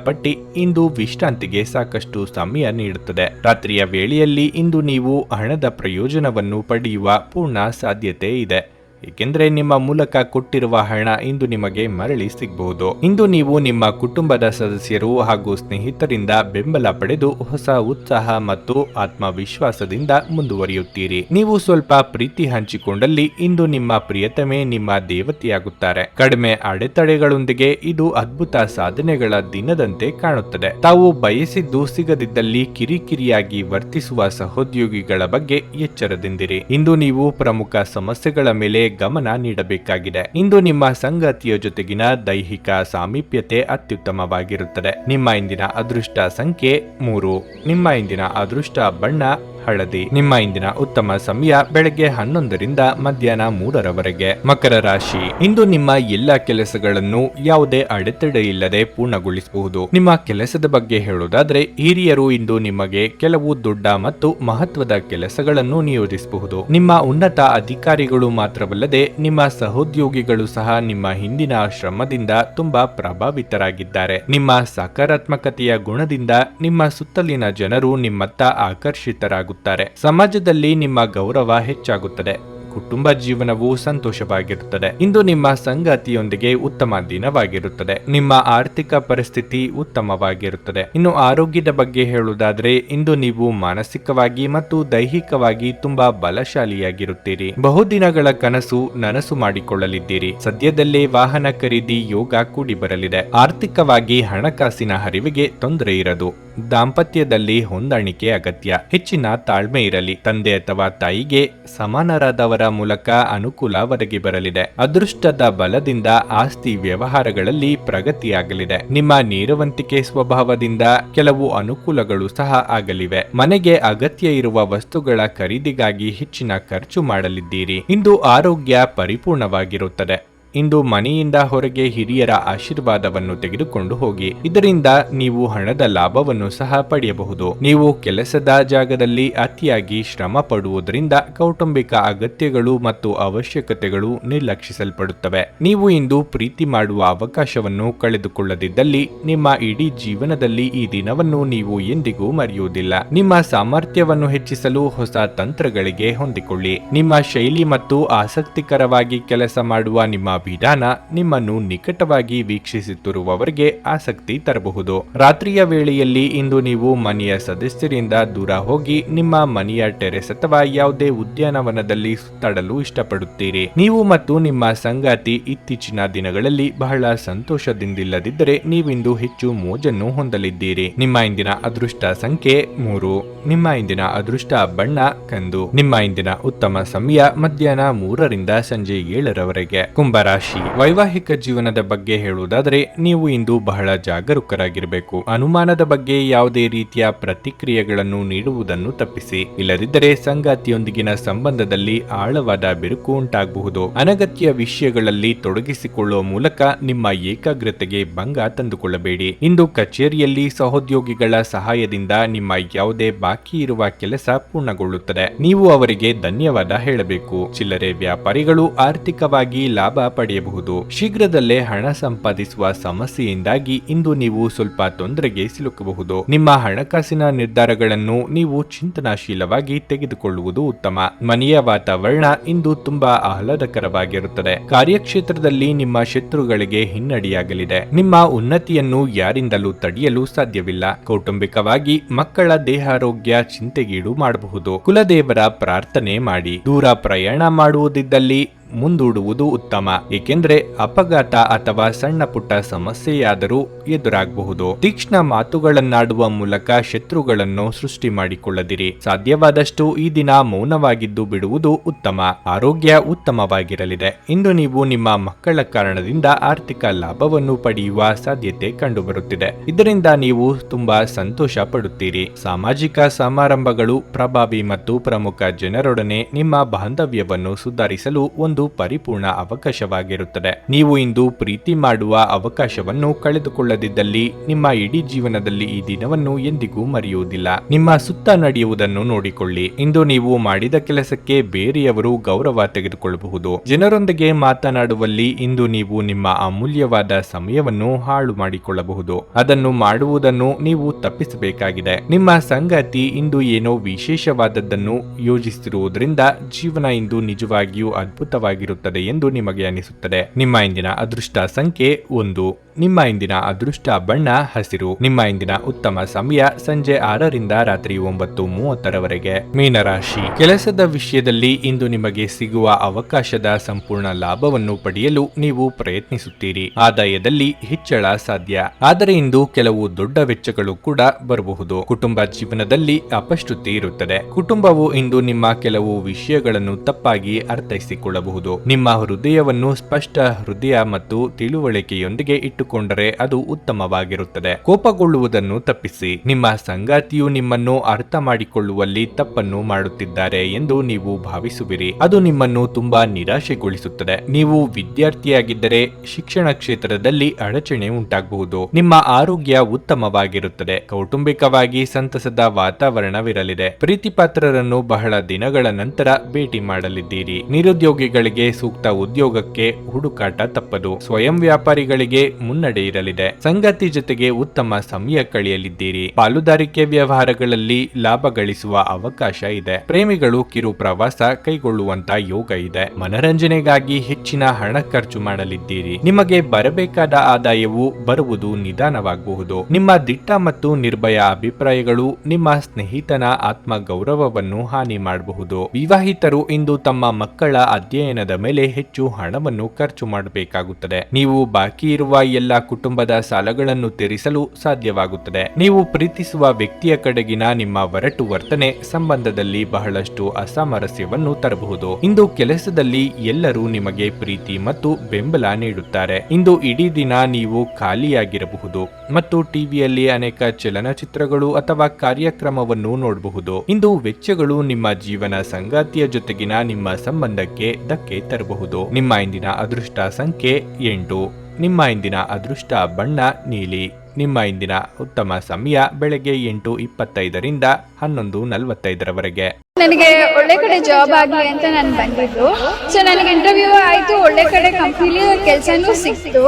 ಇಂದು ವಿಶ್ರಾಂತಿಗೆ ಸಾಕಷ್ಟು ಸಮಯ ನೀಡುತ್ತದೆ. ರಾತ್ರಿಯ ವೇಳೆಯಲ್ಲಿ ಇಂದು ನೀವು ಹಣದ ಪ್ರಯೋಜನವನ್ನು ಪಡೆಯುವ ಪೂರ್ಣ ಸಾಧ್ಯತೆ ಇದೆ. ಏಕೆಂದರೆ ನಿಮ್ಮ ಮೂಲಕ ಕೊಟ್ಟಿರುವ ಹಣ ಇಂದು ನಿಮಗೆ ಮರಳಿ ಸಿಗಬಹುದು. ಇಂದು ನೀವು ನಿಮ್ಮ ಕುಟುಂಬದ ಸದಸ್ಯರು ಹಾಗೂ ಸ್ನೇಹಿತರಿಂದ ಬೆಂಬಲ ಪಡೆದು ಹೊಸ ಉತ್ಸಾಹ ಮತ್ತು ಆತ್ಮವಿಶ್ವಾಸದಿಂದ ಮುಂದುವರಿಯುತ್ತೀರಿ. ನೀವು ಸ್ವಲ್ಪ ಪ್ರೀತಿ ಹಂಚಿಕೊಂಡಲ್ಲಿ ಇಂದು ನಿಮ್ಮ ಪ್ರಿಯತಮೆ ನಿಮ್ಮ ದೇವತೆಯಾಗುತ್ತಾರೆ. ಕಡಿಮೆ ಅಡೆತಡೆಗಳೊಂದಿಗೆ ಇದು ಅದ್ಭುತ ಸಾಧನೆಗಳ ದಿನದಂತೆ ಕಾಣುತ್ತದೆ. ತಾವು ಬಯಸಿದ್ದು ಸಿಗದಿದ್ದಲ್ಲಿ ಕಿರಿಕಿರಿಯಾಗಿ ವರ್ತಿಸುವ ಸಹೋದ್ಯೋಗಿಗಳ ಬಗ್ಗೆ ಎಚ್ಚರದಿಂದಿರಿ. ಇಂದು ನೀವು ಪ್ರಮುಖ ಸಮಸ್ಯೆಗಳ ಮೇಲೆ ಗಮನ ನೀಡಬೇಕಾಗಿದೆ. ಇಂದು ನಿಮ್ಮ ಸಂಗಾತಿಯ ಜೊತೆಗಿನ ದೈಹಿಕ ಸಾಮೀಪ್ಯತೆ ಅತ್ಯುತ್ತಮವಾಗಿರುತ್ತದೆ. ನಿಮ್ಮ ಇಂದಿನ ಅದೃಷ್ಟ ಸಂಖ್ಯೆ 3. ನಿಮ್ಮ ಇಂದಿನ ಅದೃಷ್ಟ ಬಣ್ಣ ಹಳದಿ. ನಿಮ್ಮ ಇಂದಿನ ಉತ್ತಮ ಸಮಯ ಬೆಳಗ್ಗೆ 11ರಿಂದ ಮಧ್ಯಾಹ್ನ 3ರವರೆಗೆ. ಮಕರ ರಾಶಿ, ಇಂದು ನಿಮ್ಮ ಎಲ್ಲ ಕೆಲಸಗಳನ್ನು ಯಾವುದೇ ಅಡೆತಡೆ ಇಲ್ಲದೆ ಪೂರ್ಣಗೊಳಿಸಬಹುದು. ನಿಮ್ಮ ಕೆಲಸದ ಬಗ್ಗೆ ಹೇಳುವುದಾದ್ರೆ ಹಿರಿಯರು ಇಂದು ನಿಮಗೆ ಕೆಲವು ದೊಡ್ಡ ಮತ್ತು ಮಹತ್ವದ ಕೆಲಸಗಳನ್ನು ನಿಯೋಜಿಸಬಹುದು. ನಿಮ್ಮ ಉನ್ನತ ಅಧಿಕಾರಿಗಳು ಮಾತ್ರವಲ್ಲದೆ ನಿಮ್ಮ ಸಹೋದ್ಯೋಗಿಗಳು ಸಹ ನಿಮ್ಮ ಹಿಂದಿನ ಶ್ರಮದಿಂದ ತುಂಬಾ ಪ್ರಭಾವಿತರಾಗಿದ್ದಾರೆ. ನಿಮ್ಮ ಸಕಾರಾತ್ಮಕತೆಯ ಗುಣದಿಂದ ನಿಮ್ಮ ಸುತ್ತಲಿನ ಜನರು ನಿಮ್ಮತ್ತ ಆಕರ್ಷಿತರಾಗುತ್ತಾರೆ. ಸಮಾಜದಲ್ಲಿ ನಿಮ್ಮ ಗೌರವ ಹೆಚ್ಚಾಗುತ್ತದೆ. ಕುಟುಂಬ ಜೀವನವು ಸಂತೋಷವಾಗಿರುತ್ತದೆ. ಇಂದು ನಿಮ್ಮ ಸಂಗಾತಿಯೊಂದಿಗೆ ಉತ್ತಮ ದಿನವಾಗಿರುತ್ತದೆ. ನಿಮ್ಮ ಆರ್ಥಿಕ ಪರಿಸ್ಥಿತಿ ಉತ್ತಮವಾಗಿರುತ್ತದೆ. ಇನ್ನು ಆರೋಗ್ಯದ ಬಗ್ಗೆ ಹೇಳುವುದಾದ್ರೆ ಇಂದು ನೀವು ಮಾನಸಿಕವಾಗಿ ಮತ್ತು ದೈಹಿಕವಾಗಿ ತುಂಬಾ ಬಲಶಾಲಿಯಾಗಿರುತ್ತೀರಿ. ಬಹುದಿನಗಳ ಕನಸು ನನಸು ಮಾಡಿಕೊಳ್ಳಲಿದ್ದೀರಿ. ಸದ್ಯದಲ್ಲೇ ವಾಹನ ಖರೀದಿ ಯೋಗ ಕೂಡಿ ಬರಲಿದೆ. ಆರ್ಥಿಕವಾಗಿ ಹಣಕಾಸಿನ ಹರಿವಿಗೆ ತೊಂದರೆ ಇರದು. ದಾಂಪತ್ಯದಲ್ಲಿ ಹೊಂದಾಣಿಕೆ ಅಗತ್ಯ. ಹೆಚ್ಚಿನ ತಾಳ್ಮೆ ಇರಲಿ. ತಂದೆ ಅಥವಾ ತಾಯಿಗೆ ಸಮಾನರಾದವರ ಮೂಲಕ ಅನುಕೂಲ ಒದಗಿ ಬರಲಿದೆ. ಅದೃಷ್ಟದ ಬಲದಿಂದ ಆಸ್ತಿ ವ್ಯವಹಾರಗಳಲ್ಲಿ ಪ್ರಗತಿಯಾಗಲಿದೆ. ನಿಮ್ಮ ನೇರವಂತಿಕೆ ಸ್ವಭಾವದಿಂದ ಕೆಲವು ಅನುಕೂಲಗಳು ಸಹ ಆಗಲಿವೆ. ಮನೆಗೆ ಅಗತ್ಯ ಇರುವ ವಸ್ತುಗಳ ಖರೀದಿಗಾಗಿ ಹೆಚ್ಚಿನ ಖರ್ಚು ಮಾಡಲಿದ್ದೀರಿ. ಇಂದು ಆರೋಗ್ಯ ಪರಿಪೂರ್ಣವಾಗಿರುತ್ತದೆ. ಇಂದು ಮನೆಯಿಂದ ಹೊರಗೆ ಹಿರಿಯರ ಆಶೀರ್ವಾದವನ್ನು ತೆಗೆದುಕೊಂಡು ಹೋಗಿ. ಇದರಿಂದ ನೀವು ಹಣದ ಲಾಭವನ್ನು ಸಹ ಪಡೆಯಬಹುದು. ನೀವು ಕೆಲಸದ ಜಾಗದಲ್ಲಿ ಅತಿಯಾಗಿ ಶ್ರಮ ಪಡುವುದರಿಂದ ಕೌಟುಂಬಿಕ ಅಗತ್ಯಗಳು ಮತ್ತು ಅವಶ್ಯಕತೆಗಳು ನಿರ್ಲಕ್ಷಿಸಲ್ಪಡುತ್ತವೆ. ನೀವು ಇಂದು ಪ್ರೀತಿ ಮಾಡುವ ಅವಕಾಶವನ್ನು ಕಳೆದುಕೊಳ್ಳದಿದ್ದಲ್ಲಿ ನಿಮ್ಮ ಇಡೀ ಜೀವನದಲ್ಲಿ ಈ ದಿನವನ್ನು ನೀವು ಎಂದಿಗೂ ಮರೆಯುವುದಿಲ್ಲ. ನಿಮ್ಮ ಸಾಮರ್ಥ್ಯವನ್ನು ಹೆಚ್ಚಿಸಲು ಹೊಸ ತಂತ್ರಗಳಿಗೆ ಹೊಂದಿಕೊಳ್ಳಿ. ನಿಮ್ಮ ಶೈಲಿ ಮತ್ತು ಆಸಕ್ತಿಕರವಾಗಿ ಕೆಲಸ ಮಾಡುವ ನಿಮ್ಮ ವಿಧಾನ ನಿಮ್ಮನ್ನು ನಿಕಟವಾಗಿ ವೀಕ್ಷಿಸುತ್ತಿರುವವರಿಗೆ ಆಸಕ್ತಿ ತರಬಹುದು. ರಾತ್ರಿಯ ವೇಳೆಯಲ್ಲಿ ಇಂದು ನೀವು ಮನೆಯ ಸದಸ್ಯರಿಂದ ದೂರ ಹೋಗಿ ನಿಮ್ಮ ಮನೆಯ ಟೆರೆಸ್ ಅಥವಾ ಯಾವುದೇ ಉದ್ಯಾನವನದಲ್ಲಿ ಸುತ್ತಾಡಲು ಇಷ್ಟಪಡುತ್ತೀರಿ. ನೀವು ಮತ್ತು ನಿಮ್ಮ ಸಂಗಾತಿ ಇತ್ತೀಚಿನ ದಿನಗಳಲ್ಲಿ ಬಹಳ ಸಂತೋಷದಿಂದಿಲ್ಲದಿದ್ದರೆ ನೀವಿಂದು ಹೆಚ್ಚು ಮೋಜನ್ನು ಹೊಂದಲಿದ್ದೀರಿ. ನಿಮ್ಮ ಇಂದಿನ ಅದೃಷ್ಟ ಸಂಖ್ಯೆ 3. ನಿಮ್ಮ ಇಂದಿನ ಅದೃಷ್ಟ ಬಣ್ಣ ಕಂದು. ನಿಮ್ಮ ಇಂದಿನ ಉತ್ತಮ ಸಮಯ ಮಧ್ಯಾಹ್ನ 3ರಿಂದ ಸಂಜೆ 7ರವರೆಗೆ. ಕುಂಭರಾಶಿ. ವೈವಾಹಿಕ ಜೀವನದ ಬಗ್ಗೆ ಹೇಳುವುದಾದರೆ ನೀವು ಇಂದು ಬಹಳ ಜಾಗರೂಕರಾಗಿರಬೇಕು. ಅನುಮಾನದ ಬಗ್ಗೆ ಯಾವುದೇ ರೀತಿಯ ಪ್ರತಿಕ್ರಿಯೆಗಳನ್ನು ನೀಡುವುದನ್ನು ತಪ್ಪಿಸಿ. ಇಲ್ಲದಿದ್ದರೆ ಸಂಗಾತಿಯೊಂದಿಗಿನ ಸಂಬಂಧದಲ್ಲಿ ಆಳವಾದ ಬಿರುಕು ಉಂಟಾಗಬಹುದು. ಅನಗತ್ಯ ವಿಷಯಗಳಲ್ಲಿ ತೊಡಗಿಸಿಕೊಳ್ಳುವ ಮೂಲಕ ನಿಮ್ಮ ಏಕಾಗ್ರತೆಗೆ ಭಂಗ ತಂದುಕೊಳ್ಳಬೇಡಿ. ಇಂದು ಕಚೇರಿಯಲ್ಲಿ ಸಹೋದ್ಯೋಗಿಗಳ ಸಹಾಯದಿಂದ ನಿಮ್ಮ ಯಾವುದೇ ಬಾಕಿ ಇರುವ ಕೆಲಸ ಪೂರ್ಣಗೊಳ್ಳುತ್ತದೆ. ನೀವು ಅವರಿಗೆ ಧನ್ಯವಾದ ಹೇಳಬೇಕು. ಚಿಲ್ಲರೆ ವ್ಯಾಪಾರಿಗಳು ಆರ್ಥಿಕವಾಗಿ ಲಾಭ ಪಡೆಯಬಹುದು. ಶೀಘ್ರದಲ್ಲೇ ಹಣ ಸಂಪಾದಿಸುವ ಸಮಸ್ಯೆಯಿಂದಾಗಿ ಇಂದು ನೀವು ಸ್ವಲ್ಪ ತೊಂದರೆಗೆ ಸಿಲುಕಬಹುದು. ನಿಮ್ಮ ಹಣಕಾಸಿನ ನಿರ್ಧಾರಗಳನ್ನು ನೀವು ಚಿಂತನಾಶೀಲವಾಗಿ ತೆಗೆದುಕೊಳ್ಳುವುದು ಉತ್ತಮ. ಮನೆಯ ವಾತಾವರಣ ಇಂದು ತುಂಬಾ ಆಹ್ಲಾದಕರವಾಗಿರುತ್ತದೆ. ಕಾರ್ಯಕ್ಷೇತ್ರದಲ್ಲಿ ನಿಮ್ಮ ಶತ್ರುಗಳಿಗೆ ಹಿನ್ನಡೆಯಾಗಲಿದೆ. ನಿಮ್ಮ ಉನ್ನತಿಯನ್ನು ಯಾರಿಂದಲೂ ತಡೆಯಲು ಸಾಧ್ಯವಿಲ್ಲ. ಕೌಟುಂಬಿಕವಾಗಿ ಮಕ್ಕಳ ದೇಹಾರೋಗ್ಯ ಚಿಂತೆಗೀಡು ಮಾಡಬಹುದು. ಕುಲದೇವರ ಪ್ರಾರ್ಥನೆ ಮಾಡಿ. ದೂರ ಪ್ರಯಾಣ ಮಾಡುವುದಿದ್ದಲ್ಲಿ ಮುಂದೂಡುವುದು ಉತ್ತಮ, ಏಕೆಂದರೆ ಅಪಘಾತ ಅಥವಾ ಸಣ್ಣ ಪುಟ್ಟ ಸಮಸ್ಯೆಯಾದರೂ ಎದುರಾಗಬಹುದು. ತೀಕ್ಷ್ಣ ಮಾತುಗಳನ್ನಾಡುವ ಮೂಲಕ ಶತ್ರುಗಳನ್ನು ಸೃಷ್ಟಿ ಮಾಡಿಕೊಳ್ಳದಿರಿ. ಸಾಧ್ಯವಾದಷ್ಟು ಈ ದಿನ ಮೌನವಾಗಿದ್ದು ಬಿಡುವುದು ಉತ್ತಮ. ಆರೋಗ್ಯ ಉತ್ತಮವಾಗಿರಲಿದೆ. ಇಂದು ನೀವು ನಿಮ್ಮ ಮಕ್ಕಳ ಕಾರಣದಿಂದ ಆರ್ಥಿಕ ಲಾಭವನ್ನು ಪಡೆಯುವ ಸಾಧ್ಯತೆ ಕಂಡುಬರುತ್ತಿದೆ. ಇದರಿಂದ ನೀವು ತುಂಬಾ ಸಂತೋಷ ಪಡುತ್ತೀರಿ. ಸಾಮಾಜಿಕ ಸಮಾರಂಭಗಳು ಪ್ರಭಾವಿ ಮತ್ತು ಪ್ರಮುಖ ಜನರೊಡನೆ ನಿಮ್ಮ ಬಾಂಧವ್ಯವನ್ನು ಸುಧಾರಿಸಲು ಒಂದು ಪರಿಪೂರ್ಣ ಅವಕಾಶವಾಗಿರುತ್ತದೆ. ನೀವು ಇಂದು ಪ್ರೀತಿ ಮಾಡುವ ಅವಕಾಶವನ್ನು ಕಳೆದುಕೊಳ್ಳದಿದ್ದಲ್ಲಿ ನಿಮ್ಮ ಇಡೀ ಜೀವನದಲ್ಲಿ ಈ ದಿನವನ್ನು ಎಂದಿಗೂ ಮರೆಯುವುದಿಲ್ಲ. ನಿಮ್ಮ ಸುತ್ತ ನಡೆಯುವುದನ್ನು ನೋಡಿಕೊಳ್ಳಿ. ಇಂದು ನೀವು ಮಾಡಿದ ಕೆಲಸಕ್ಕೆ ಬೇರೆಯವರು ಗೌರವ ತೆಗೆದುಕೊಳ್ಳಬಹುದು. ಜನರೊಂದಿಗೆ ಮಾತನಾಡುವಲ್ಲಿ ಇಂದು ನೀವು ನಿಮ್ಮ ಅಮೂಲ್ಯವಾದ ಸಮಯವನ್ನು ಹಾಳು ಮಾಡಿಕೊಳ್ಳಬಹುದು. ಅದನ್ನು ಮಾಡುವುದನ್ನು ನೀವು ತಪ್ಪಿಸಬೇಕಾಗಿದೆ. ನಿಮ್ಮ ಸಂಗಾತಿ ಇಂದು ಏನೋ ವಿಶೇಷವಾದದ್ದನ್ನು ಯೋಜಿಸಿರುವುದರಿಂದ ಜೀವನ ಇಂದು ನಿಜವಾಗಿಯೂ ಅದ್ಭುತವಾಗಿರುತ್ತದೆ ಎಂದು ನಿಮಗೆ ಅನಿಸುತ್ತದೆ. ನಿಮ್ಮ ಇಂದಿನ ಅದೃಷ್ಟ ಸಂಖ್ಯೆ 1. ನಿಮ್ಮ ಇಂದಿನ ಅದೃಷ್ಟ ಬಣ್ಣ ಹಸಿರು. ನಿಮ್ಮ ಇಂದಿನ ಉತ್ತಮ ಸಮಯ ಸಂಜೆ 6ರಿಂದ ರಾತ್ರಿ 9:30ರವರೆಗೆ. ಮೀನರಾಶಿ. ಕೆಲಸದ ವಿಷಯದಲ್ಲಿ ಇಂದು ನಿಮಗೆ ಸಿಗುವ ಅವಕಾಶದ ಸಂಪೂರ್ಣ ಲಾಭವನ್ನು ಪಡೆಯಲು ನೀವು ಪ್ರಯತ್ನಿಸುತ್ತೀರಿ. ಆದಾಯದಲ್ಲಿ ಹೆಚ್ಚಳ ಸಾಧ್ಯ, ಆದರೆ ಇಂದು ಕೆಲವು ದೊಡ್ಡ ವೆಚ್ಚಗಳು ಕೂಡ ಬರಬಹುದು. ಕುಟುಂಬ ಜೀವನದಲ್ಲಿ ಅಪಶ್ರುತಿ ಇರುತ್ತದೆ. ಕುಟುಂಬವು ಇಂದು ನಿಮ್ಮ ಕೆಲವು ವಿಷಯಗಳನ್ನು ತಪ್ಪಾಗಿ ಅರ್ಥೈಸಿಕೊಳ್ಳಬಹುದು. ನಿಮ್ಮ ಹೃದಯವನ್ನು ಸ್ಪಷ್ಟ ಹೃದಯ ಮತ್ತು ತಿಳುವಳಿಕೆಯೊಂದಿಗೆ ಇಟ್ಟುಕೊಂಡರೆ ಅದು ಉತ್ತಮವಾಗಿರುತ್ತದೆ. ಕೋಪಗೊಳ್ಳುವುದನ್ನು ತಪ್ಪಿಸಿ. ನಿಮ್ಮ ಸಂಗಾತಿಯು ನಿಮ್ಮನ್ನು ಅರ್ಥ ಮಾಡಿಕೊಳ್ಳುವಲ್ಲಿ ತಪ್ಪನ್ನು ಮಾಡುತ್ತಿದ್ದಾರೆ ಎಂದು ನೀವು ಭಾವಿಸುವಿರಿ. ಅದು ನಿಮ್ಮನ್ನು ತುಂಬಾ ನಿರಾಶೆಗೊಳಿಸುತ್ತದೆ. ನೀವು ವಿದ್ಯಾರ್ಥಿಯಾಗಿದ್ದರೆ ಶಿಕ್ಷಣ ಕ್ಷೇತ್ರದಲ್ಲಿ ಅಡಚಣೆ ಉಂಟಾಗಬಹುದು. ನಿಮ್ಮ ಆರೋಗ್ಯ ಉತ್ತಮವಾಗಿರುತ್ತದೆ. ಕೌಟುಂಬಿಕವಾಗಿ ಸಂತಸದ ವಾತಾವರಣವಿರಲಿದೆ. ಪ್ರೀತಿಪಾತ್ರರನ್ನು ಬಹಳ ದಿನಗಳ ನಂತರ ಭೇಟಿ ಮಾಡಲಿದ್ದೀರಿ. ನಿರುದ್ಯೋಗಿಗಳಿಗೆ ಸೂಕ್ತ ಉದ್ಯೋಗಕ್ಕೆ ಹುಡುಕಾಟ ತಪ್ಪದು. ಸ್ವಯಂ ವ್ಯಾಪಾರಿಗಳಿಗೆ ಮುನ್ನಡೆ ಇರಲಿದೆ. ಸಂಗಾತಿ ಜೊತೆಗೆ ಉತ್ತಮ ಸಮಯ ಕಳೆಯಲಿದ್ದೀರಿ. ಪಾಲುದಾರಿಕೆ ವ್ಯವಹಾರಗಳಲ್ಲಿ ಲಾಭ ಗಳಿಸುವ ಅವಕಾಶ ಇದೆ. ಪ್ರೇಮಿಗಳು ಕಿರು ಪ್ರವಾಸ ಕೈಗೊಳ್ಳುವಂತ ಯೋಗ ಇದೆ. ಮನರಂಜನೆಗಾಗಿ ಹೆಚ್ಚಿನ ಹಣ ಖರ್ಚು ಮಾಡಲಿದ್ದೀರಿ. ನಿಮಗೆ ಬರಬೇಕಾದ ಆದಾಯವು ಬರುವುದು ನಿಧಾನವಾಗಬಹುದು. ನಿಮ್ಮ ದಿಟ್ಟ ಮತ್ತು ನಿರ್ಭಯ ಅಭಿಪ್ರಾಯಗಳು ನಿಮ್ಮ ಸ್ನೇಹಿತನ ಆತ್ಮ ಗೌರವವನ್ನು ಹಾನಿ ಮಾಡಬಹುದು. ವಿವಾಹಿತರು ಇಂದು ತಮ್ಮ ಮಕ್ಕಳ ಅಧ್ಯಯನದ ಮೇಲೆ ಹೆಚ್ಚು ಹಣವನ್ನು ಖರ್ಚು ಮಾಡಬೇಕಾಗುತ್ತದೆ. ನೀವು ಬಾಕಿ ಇರುವ ಎಲ್ಲ ಕುಟುಂಬದ ಸಾಲಗಳನ್ನು ತೀರಿಸಲು ಸಾಧ್ಯವಾಗುತ್ತದೆ. ನೀವು ಪ್ರೀತಿಸುವ ವ್ಯಕ್ತಿಯ ಕಡೆಗಿನ ನಿಮ್ಮ ಒರಟು ವರ್ತನೆ ಸಂಬಂಧದಲ್ಲಿ ಬಹಳಷ್ಟು ಅಸಾಮರಸ್ಯವನ್ನು ತರಬಹುದು. ಇಂದು ಕೆಲಸದಲ್ಲಿ ಎಲ್ಲರೂ ನಿಮಗೆ ಪ್ರೀತಿ ಮತ್ತು ಬೆಂಬಲ ನೀಡುತ್ತಾರೆ. ಇಂದು ಇಡೀ ದಿನ ನೀವು ಖಾಲಿಯಾಗಿರಬಹುದು ಮತ್ತು ಟಿವಿಯಲ್ಲಿ ಅನೇಕ ಚಲನಚಿತ್ರಗಳು ಅಥವಾ ಕಾರ್ಯಕ್ರಮವನ್ನು ನೋಡಬಹುದು. ಇಂದು ವೆಚ್ಚಗಳು ನಿಮ್ಮ ಜೀವನ ಸಂಗಾತಿಯ ಜೊತೆಗಿನ ನಿಮ್ಮ ಸಂಬಂಧಕ್ಕೆ ಧಕ್ಕೆ ತರಬಹುದು. ನಿಮ್ಮ ಇಂದಿನ ಅದೃಷ್ಟ ಸಂಖ್ಯೆ 8. ನಿಮ್ಮ ಇಂದಿನ ಅದೃಷ್ಟ ಬಣ್ಣ ನೀಲಿ. ನಿಮ್ಮ ಇಂದಿನ ಉತ್ತಮ ಸಮಯ ಬೆಳಗ್ಗೆ 8:25ರಿಂದ 11:45ರವರೆಗೆ. ನನಗೆ ಒಳ್ಳೆ ಕಡೆ ಜಾಬ್ ಆಗಲಿ ಅಂತ ನಾನು ಬಂದಿದ್ದು. ಸೊ ನನಗೆ ಇಂಟರ್ವ್ಯೂ ಆಯ್ತು, ಒಳ್ಳೆ ಕಡೆ ಕಂಪ್ನಿಲಿ ಕೆಲಸನೂ ಸಿಕ್ತು.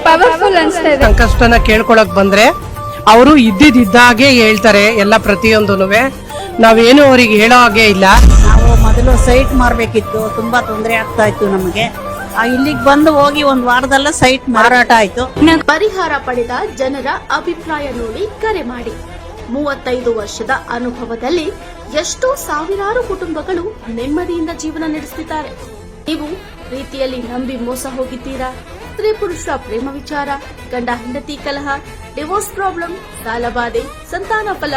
ಪವರ್ಫುಲ್ ಅನ್ಸ್ತಾ ಇದೆ. ಸಂಕಷ್ಟನ ಕೇಳ್ಕೊಳಕ್ ಬಂದ್ರೆ ಅವರು ಇದ್ದಿದ್ದಾಗೆ ಹೇಳ್ತಾರೆ ಎಲ್ಲ ಪ್ರತಿಯೊಂದೂನುವೆ. ನಾವೇನು ಅವ್ರಿಗೆ ಹೇಳೋ ಹಾಗೆ ಇಲ್ಲ. ನಾವು ಮೊದಲು ಸೈಟ್ ಮಾರ್ಬೇಕಿತ್ತು, ತುಂಬಾ ತೊಂದರೆ ಆಗ್ತಾ ಇತ್ತು ನಮಗೆ. ಇಲ್ಲಿಗೆ ಬಂದು ಹೋಗಿ ಒಂದು ವಾರದಲ್ಲ ಸೈಟ್ ಮಾರಾಟ ಆಯ್ತು. ಪರಿಹಾರ ಪಡೆದ ಜನರ ಅಭಿಪ್ರಾಯ ನೋಡಿ ಕರೆ ಮಾಡಿ. 35 ವರ್ಷದ ಅನುಭವದಲ್ಲಿ ಎಷ್ಟೋ ಸಾವಿರಾರು ಕುಟುಂಬಗಳು ನೆಮ್ಮದಿಯಿಂದ ಜೀವನ ನಡೆಸುತ್ತಿದ್ದಾರೆ. ನೀವು ಪ್ರೀತಿಯಲ್ಲಿ ನಂಬಿ ಮೋಸ ಹೋಗಿದ್ದೀರಾ? ಸ್ತ್ರೀ ಪುರುಷ ಪ್ರೇಮ ವಿಚಾರ, ಗಂಡ ಹೆಂಡತಿ ಕಲಹ, ಡಿವೋರ್ಸ್ ಪ್ರಾಬ್ಲಮ್, ಸಾಲಬಾಧೆ, ಸಂತಾನ ಫಲ,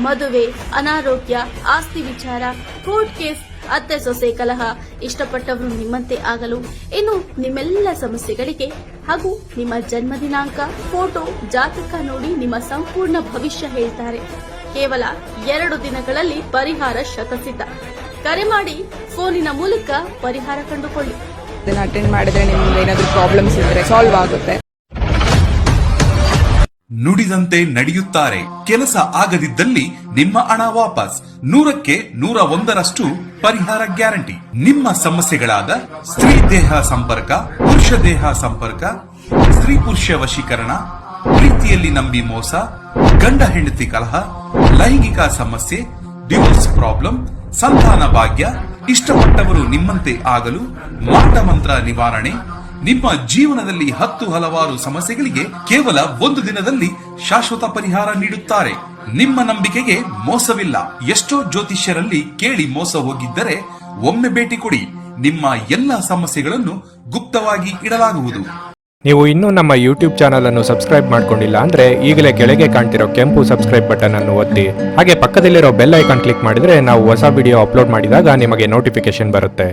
ಮದುವೆ, ಅನಾರೋಗ್ಯ, ಆಸ್ತಿ ವಿಚಾರ, ಕೋರ್ಟ್ ಕೇಸ್, ಅತ್ತೆ ಸೊಸೆ ಕಲಹ, ಇಷ್ಟಪಟ್ಟವರು ನಿಮ್ಮಂತೆ ಆಗಲು, ಇನ್ನು ನಿಮ್ಮೆಲ್ಲ ಸಮಸ್ಯೆಗಳಿಗೆ ಹಾಗೂ ನಿಮ್ಮ ಜನ್ಮ ದಿನಾಂಕ, ಫೋಟೋ, ಜಾತಕ ನೋಡಿ ನಿಮ್ಮ ಸಂಪೂರ್ಣ ಭವಿಷ್ಯ ಹೇಳ್ತಾರೆ. ಕೇವಲ 2 ದಿನಗಳಲ್ಲಿ ಪರಿಹಾರ ಶತಸಿದ್ಧ. ಕರೆ ಮಾಡಿ ಫೋನಿನ ಮೂಲಕ ಪರಿಹಾರ ಕಂಡುಕೊಳ್ಳಿ. ಇದನ್ನ ಅಟೆಂಡ್ ಮಾಡಿದ್ರೆ ನಿಮ್ಗೆ ಏನಾದರೂ ಪ್ರಾಬ್ಲಮ್ಸ್ ಇದ್ರೆ ಸಾಲ್ವ್ ಆಗುತ್ತೆ. ನುಡಿದಂತೆ ನಡೆಯುತ್ತಾರೆ. ಕೆಲಸ ಆಗದಿದ್ದಲ್ಲಿ ನಿಮ್ಮ ಹಣ ವಾಪಸ್. 100ಕ್ಕೆ 101ರಷ್ಟು ಪರಿಹಾರ ಗ್ಯಾರಂಟಿ. ನಿಮ್ಮ ಸಮಸ್ಯೆಗಳಾದ ಸ್ತ್ರೀ ದೇಹ ಸಂಪರ್ಕ, ಪುರುಷ ದೇಹ ಸಂಪರ್ಕ, ಸ್ತ್ರೀ ಪುರುಷ ವಶೀಕರಣ, ಪ್ರೀತಿಯಲ್ಲಿ ನಂಬಿ ಮೋಸ, ಗಂಡ ಹೆಂಡತಿ ಕಲಹ, ಲೈಂಗಿಕ ಸಮಸ್ಯೆ, ಡಿವೋರ್ಸ್ ಪ್ರಾಬ್ಲಮ್, ಸಂತಾನ ಭಾಗ್ಯ, ಇಷ್ಟಪಟ್ಟವರು ನಿಮ್ಮಂತೆ ಆಗಲು, ಮಾಟ ಮಂತ್ರ ನಿವಾರಣೆ, ನಿಮ್ಮ ಜೀವನದಲ್ಲಿ 10 ಹಲವಾರು ಸಮಸ್ಯೆಗಳಿಗೆ ಕೇವಲ 1 ದಿನದಲ್ಲಿ ಶಾಶ್ವತ ಪರಿಹಾರ ನೀಡುತ್ತಾರೆ. ನಿಮ್ಮ ನಂಬಿಕೆಗೆ ಮೋಸವಿಲ್ಲ. ಎಷ್ಟೋ ಜ್ಯೋತಿಷ್ಯರಲ್ಲಿ ಕೇಳಿ ಮೋಸ ಹೋಗಿದ್ದರೆ ಒಮ್ಮೆ ಭೇಟಿ ಕೊಡಿ. ನಿಮ್ಮ ಎಲ್ಲ ಸಮಸ್ಯೆಗಳನ್ನು ಗುಪ್ತವಾಗಿ ಇಡಲಾಗುವುದು. ನೀವು ಇನ್ನೂ ನಮ್ಮ ಯೂಟ್ಯೂಬ್ ಚಾನಲ್ ಅನ್ನು ಸಬ್ಸ್ಕ್ರೈಬ್ ಮಾಡ್ಕೊಂಡಿಲ್ಲ ಅಂದ್ರೆ ಈಗಲೇ ಕೆಳಗೆ ಕಾಣ್ತಿರೋ ಕೆಂಪು ಸಬ್ಸ್ಕ್ರೈಬ್ ಬಟನ್ ಅನ್ನು ಒತ್ತಿ. ಹಾಗೆ ಪಕ್ಕದಲ್ಲಿರೋ ಬೆಲ್ ಐಕಾನ್ ಕ್ಲಿಕ್ ಮಾಡಿದ್ರೆ ನಾವು ಹೊಸ ವಿಡಿಯೋ ಅಪ್ಲೋಡ್ ಮಾಡಿದಾಗ ನಿಮಗೆ ನೋಟಿಫಿಕೇಶನ್ ಬರುತ್ತೆ.